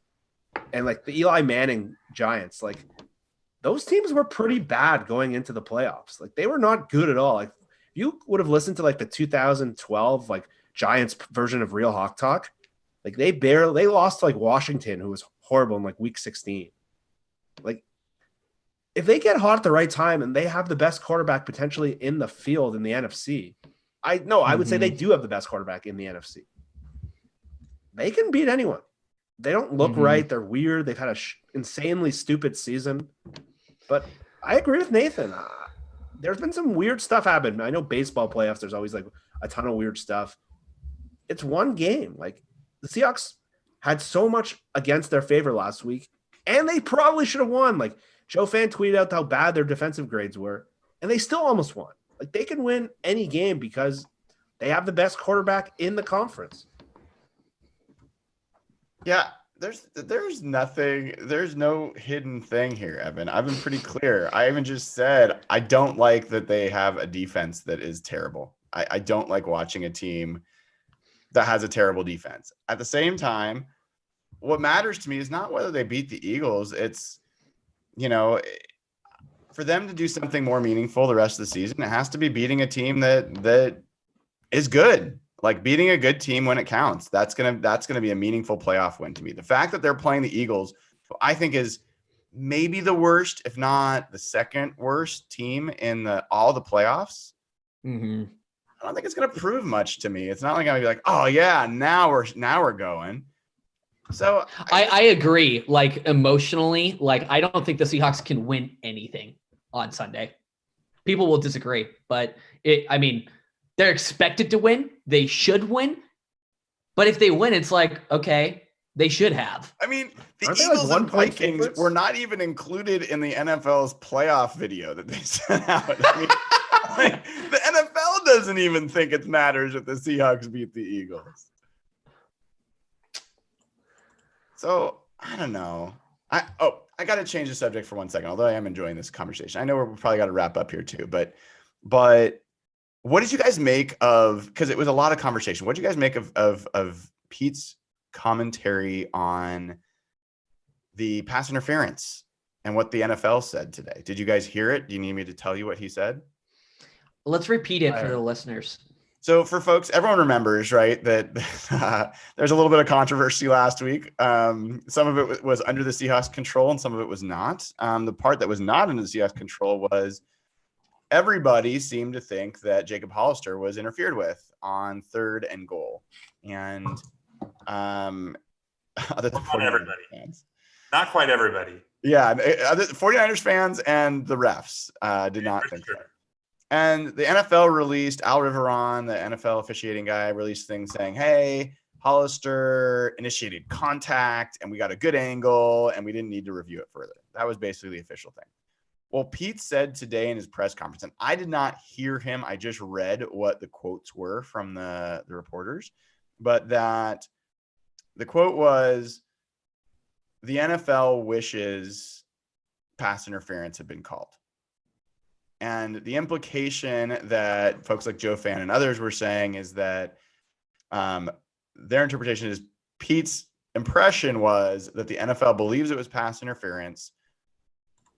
And like the Eli Manning Giants, like those teams were pretty bad going into the playoffs. Like, they were not good at all. Like, if you would have listened to like the 2012 like Giants version of Real Hawk Talk, like they lost to like Washington, who was horrible in like week 16. Like, if they get hot at the right time and they have the best quarterback potentially in the field in the NFC, I would say they do have the best quarterback in the NFC. They can beat anyone. They don't look right. They're weird. They've had a insanely stupid season. But I agree with Nathan. There's been some weird stuff happen. I know baseball playoffs, there's always like a ton of weird stuff. It's one game. Like, the Seahawks had so much against their favor last week, and they probably should have won. Like, Joe Fan tweeted out how bad their defensive grades were, and they still almost won. Like, they can win any game because they have the best quarterback in the conference. Yeah, there's no hidden thing here, Evan. I've been pretty clear. I even just said I don't like that they have a defense that is terrible. I don't like watching a team that has a terrible defense. At the same time, what matters to me is not whether they beat the Eagles. It's, for them to do something more meaningful the rest of the season, it has to be beating a team that is good. Like, beating a good team when it counts. That's gonna be a meaningful playoff win to me. The fact that they're playing the Eagles, I think, is maybe the worst, if not the second worst team in all the playoffs. Mm-hmm. I don't think it's gonna prove much to me. It's not like I'm gonna be like, oh yeah, now we're going. So I agree. Like, emotionally, like, I don't think the Seahawks can win anything on Sunday. People will disagree, but they're expected to win. They should win. But if they win, it's like, okay, they should have. I mean, the Aren't they Eagles like and 1 point Vikings favorites? were not even included in the NFL's playoff video that they sent out. I mean, like, the NFL doesn't even think it matters if the Seahawks beat the Eagles. So I don't know. I got to change the subject for 1 second, although I am enjoying this conversation. I know we're probably got to wrap up here too, but what did you guys make of, because it was a lot of conversation, what did you guys make of Pete's commentary on the pass interference and what the NFL said today? Did you guys hear it? Do you need me to tell you what he said? Let's repeat it for the listeners. So for folks, everyone remembers, right, that there's a little bit of controversy last week. Some of it was under the Seahawks' control and some of it was not. The part that was not under the Seahawks' control was everybody seemed to think that Jacob Hollister was interfered with on 3rd and goal. And other than Not everybody. fans. Not quite everybody. Yeah, 49ers fans and the refs did not think so. And the NFL released, Al Riveron, the NFL officiating guy, released things saying, hey, Hollister initiated contact and we got a good angle and we didn't need to review it further. That was basically the official thing. Well, Pete said today in his press conference, and I did not hear him, I just read what the quotes were from the reporters, but that the quote was, the NFL wishes pass interference had been called. And the implication that folks like Joe Fan and others were saying is that their interpretation is Pete's impression was that the NFL believes it was pass interference,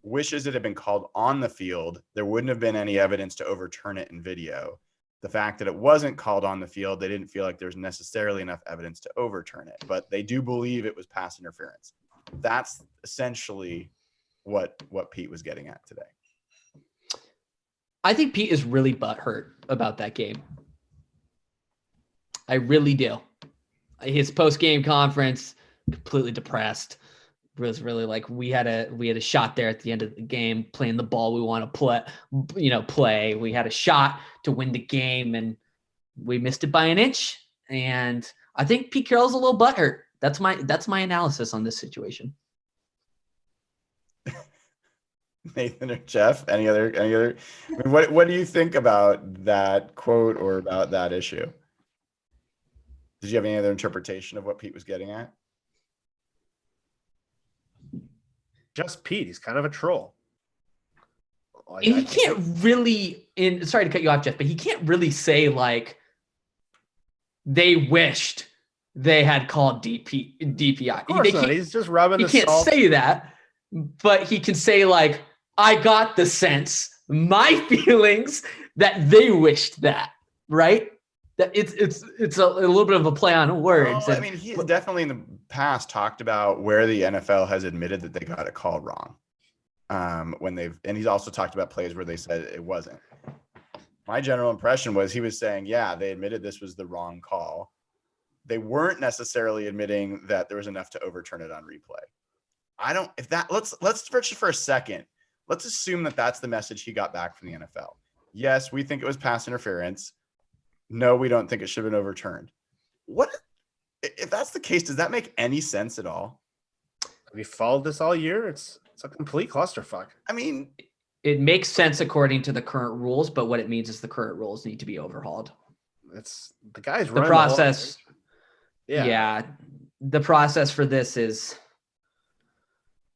wishes it had been called on the field. There wouldn't have been any evidence to overturn it in video. The fact that it wasn't called on the field, they didn't feel like there's necessarily enough evidence to overturn it, but they do believe it was pass interference. That's essentially what Pete was getting at today. I think Pete is really butthurt about that game. I really do. His post-game conference, completely depressed. Was really like, we had a shot there at the end of the game, playing the ball we want to play. We had a shot to win the game and we missed it by an inch. And I think Pete Carroll's a little butthurt. That's my analysis on this situation. Nathan or Jeff, any other? I mean, what do you think about that quote or about that issue? Did you have any other interpretation of what Pete was getting at? Just Pete. He's kind of a troll. And he can't really, sorry to cut you off, Jeff, but he can't really say like they wished they had called DPI. Of course not. He's just rubbing the salt. He can't say that, but he can say like, I got the sense, my feelings that they wished that, right? That it's a little bit of a play on words. Oh, I mean, he definitely in the past talked about where the NFL has admitted that they got a call wrong. and he's also talked about plays where they said it wasn't. My general impression was he was saying, yeah, they admitted this was the wrong call. They weren't necessarily admitting that there was enough to overturn it on replay. Let's for a second, let's assume that that's the message he got back from the NFL. Yes, we think it was pass interference. No, we don't think it should have been overturned. What if that's the case? Does that make any sense at all? We followed this all year. It's a complete clusterfuck. I mean, it makes sense according to the current rules, but what it means is the current rules need to be overhauled. It's the guys The running process. Yeah. The process for this is.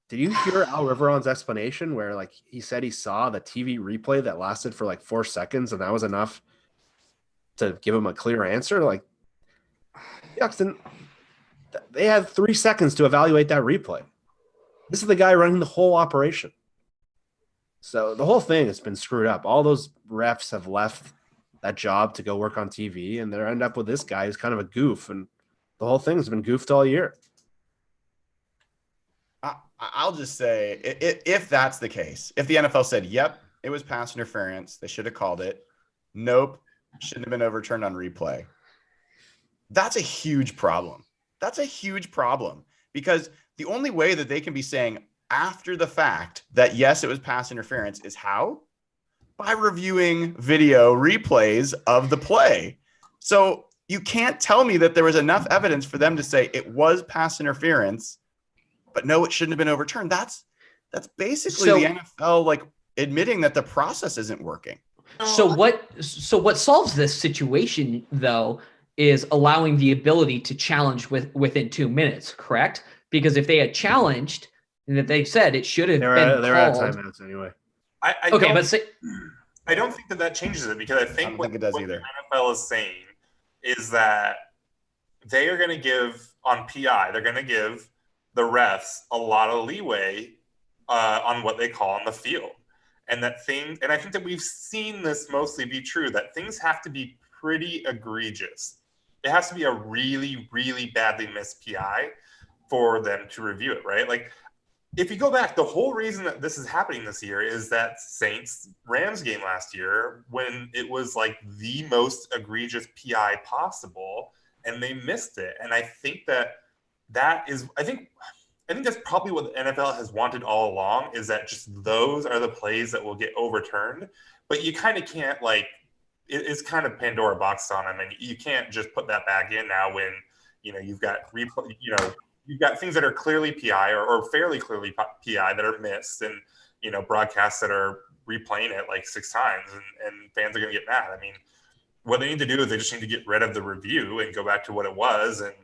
Did you hear Al Riveron's explanation where like he said he saw the TV replay that lasted for like 4 seconds and that was enough to give him a clear answer? Like, they had 3 seconds to evaluate that replay. This is the guy running the whole operation. So the whole thing has been screwed up. All those refs have left that job to go work on TV, and they end up with this guy who's kind of a goof, and the whole thing's been goofed all year. I'll just say, if that's the case, if the NFL said, yep, it was pass interference, they should have called it. Nope, shouldn't have been overturned on replay. That's a huge problem. That's a huge problem because the only way that they can be saying after the fact that, yes, it was pass interference is how? By reviewing video replays of the play. So you can't tell me that there was enough evidence for them to say it was pass interference, but no, it shouldn't have been overturned. That's basically the NFL like admitting that the process isn't working. So what solves this situation though is allowing the ability to challenge within 2 minutes, correct? Because if they had challenged and that they said it should have been called. They're out of timeouts anyway. I don't think that changes it because I think what the NFL is saying is that they are going to give on PI. They're going to give the refs a lot of leeway on what they call on the field, and I think that we've seen this mostly be true. That things have to be pretty egregious. It has to be a really, really badly missed PI for them to review it, right? Like, if you go back, the whole reason that this is happening this year is that Saints-Rams game last year when it was like the most egregious PI possible, and they missed it. And I think I think that's probably what the NFL has wanted all along, is that just those are the plays that will get overturned. But you kind of can't it's kind of Pandora box on them, and you can't just put that back in now when you've got you've got things that are clearly PI or fairly clearly PI that are missed, and broadcasts that are replaying it like 6 times, and fans are going to get mad. I mean, what they need to do is they just need to get rid of the review and go back to what it was, and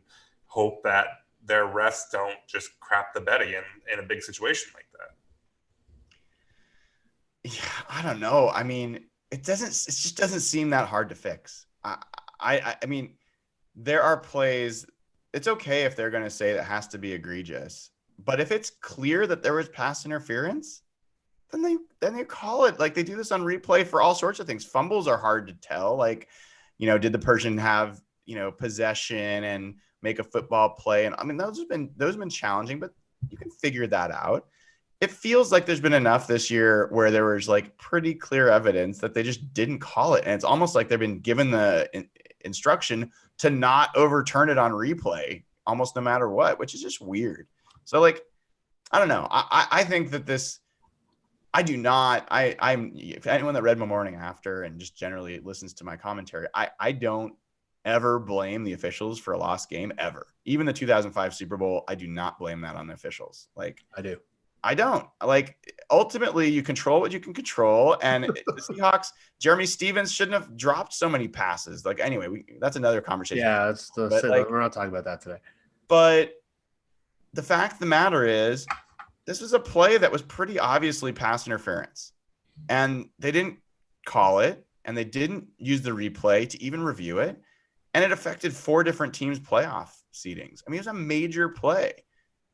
hope that their refs don't just crap the bed again in a big situation like that. Yeah, I don't know. I mean, it just doesn't seem that hard to fix. I mean, there are plays. It's okay if they're going to say that has to be egregious, but if it's clear that there was pass interference, then they call it. Like, they do this on replay for all sorts of things. Fumbles are hard to tell. Like, did the person have possession and make a football play? And I mean, those have been challenging, but you can figure that out. It feels like there's been enough this year where there was like pretty clear evidence that they just didn't call it. And it's almost like they've been given the instruction to not overturn it on replay almost no matter what, which is just weird. So like, I don't know. I think that if anyone that read my morning after and just generally listens to my commentary, I don't ever blame the officials for a lost game ever. Even the 2005 Super Bowl, I do not blame that on the officials. Like, I do. I don't. Like, ultimately, you control what you can control. And the Seahawks, Jeremy Stevens shouldn't have dropped so many passes. Like, anyway, that's another conversation. Yeah, we're not talking about that today. But the fact of the matter is, this was a play that was pretty obviously pass interference. And they didn't call it, and they didn't use the replay to even review it. And it affected 4 different teams' playoff seedings. I mean, it was a major play.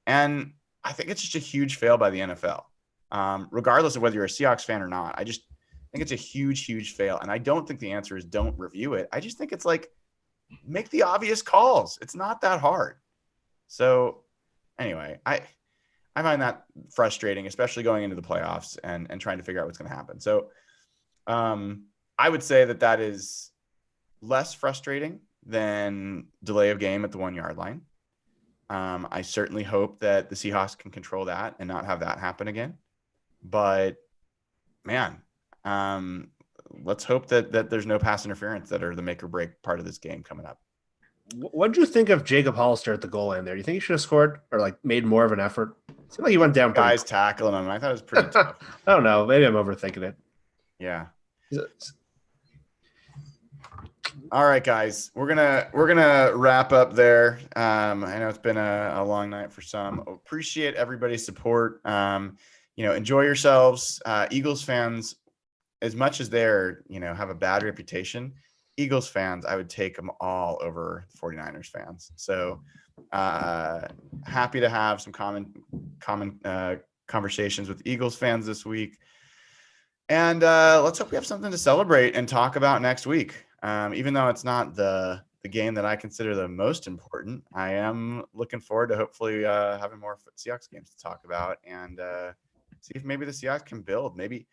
And I think it's just a huge fail by the NFL, regardless of whether you're a Seahawks fan or not. I just think it's a huge, huge fail. And I don't think the answer is don't review it. I just think it's like, make the obvious calls. It's not that hard. So anyway, I find that frustrating, especially going into the playoffs and trying to figure out what's going to happen. So I would say that is less frustrating than delay of game at the 1 yard line. I certainly hope that the Seahawks can control that and not have that happen again. But man, let's hope that there's no pass interference that are the make or break part of this game coming up. What did you think of Jacob Hollister at the goal line there? Do you think he should have scored or like made more of an effort? It seemed like he went down pretty Guys tackling him. I thought it was pretty tough. I don't know. Maybe I'm overthinking it. Yeah. All right, guys, we're gonna wrap up there. I know it's been a long night for some. Appreciate everybody's support. Enjoy yourselves. Eagles fans, as much as they're have a bad reputation, Eagles fans, I would take them all over 49ers fans. So happy to have some common conversations with Eagles fans this week. And let's hope we have something to celebrate and talk about next week. Even though it's not the game that I consider the most important, I am looking forward to hopefully having more Seahawks games to talk about and see if maybe the Seahawks can build. Maybe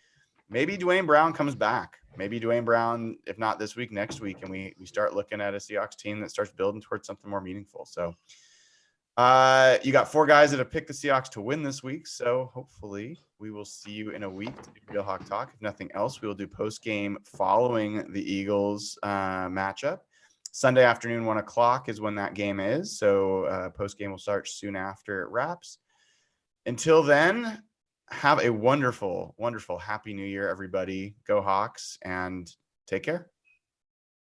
Dwayne Brown comes back. Maybe Dwayne Brown, if not this week, next week, and we start looking at a Seahawks team that starts building towards something more meaningful. So you got 4 guys that have picked the Seahawks to win this week. So hopefully we will see you in a week to do Real Hawk Talk. If nothing else, we will do post game following the Eagles matchup. Sunday afternoon, 1 o'clock is when that game is. So post game will start soon after it wraps. Until then, have a wonderful, wonderful Happy New Year, everybody. Go Hawks and take care.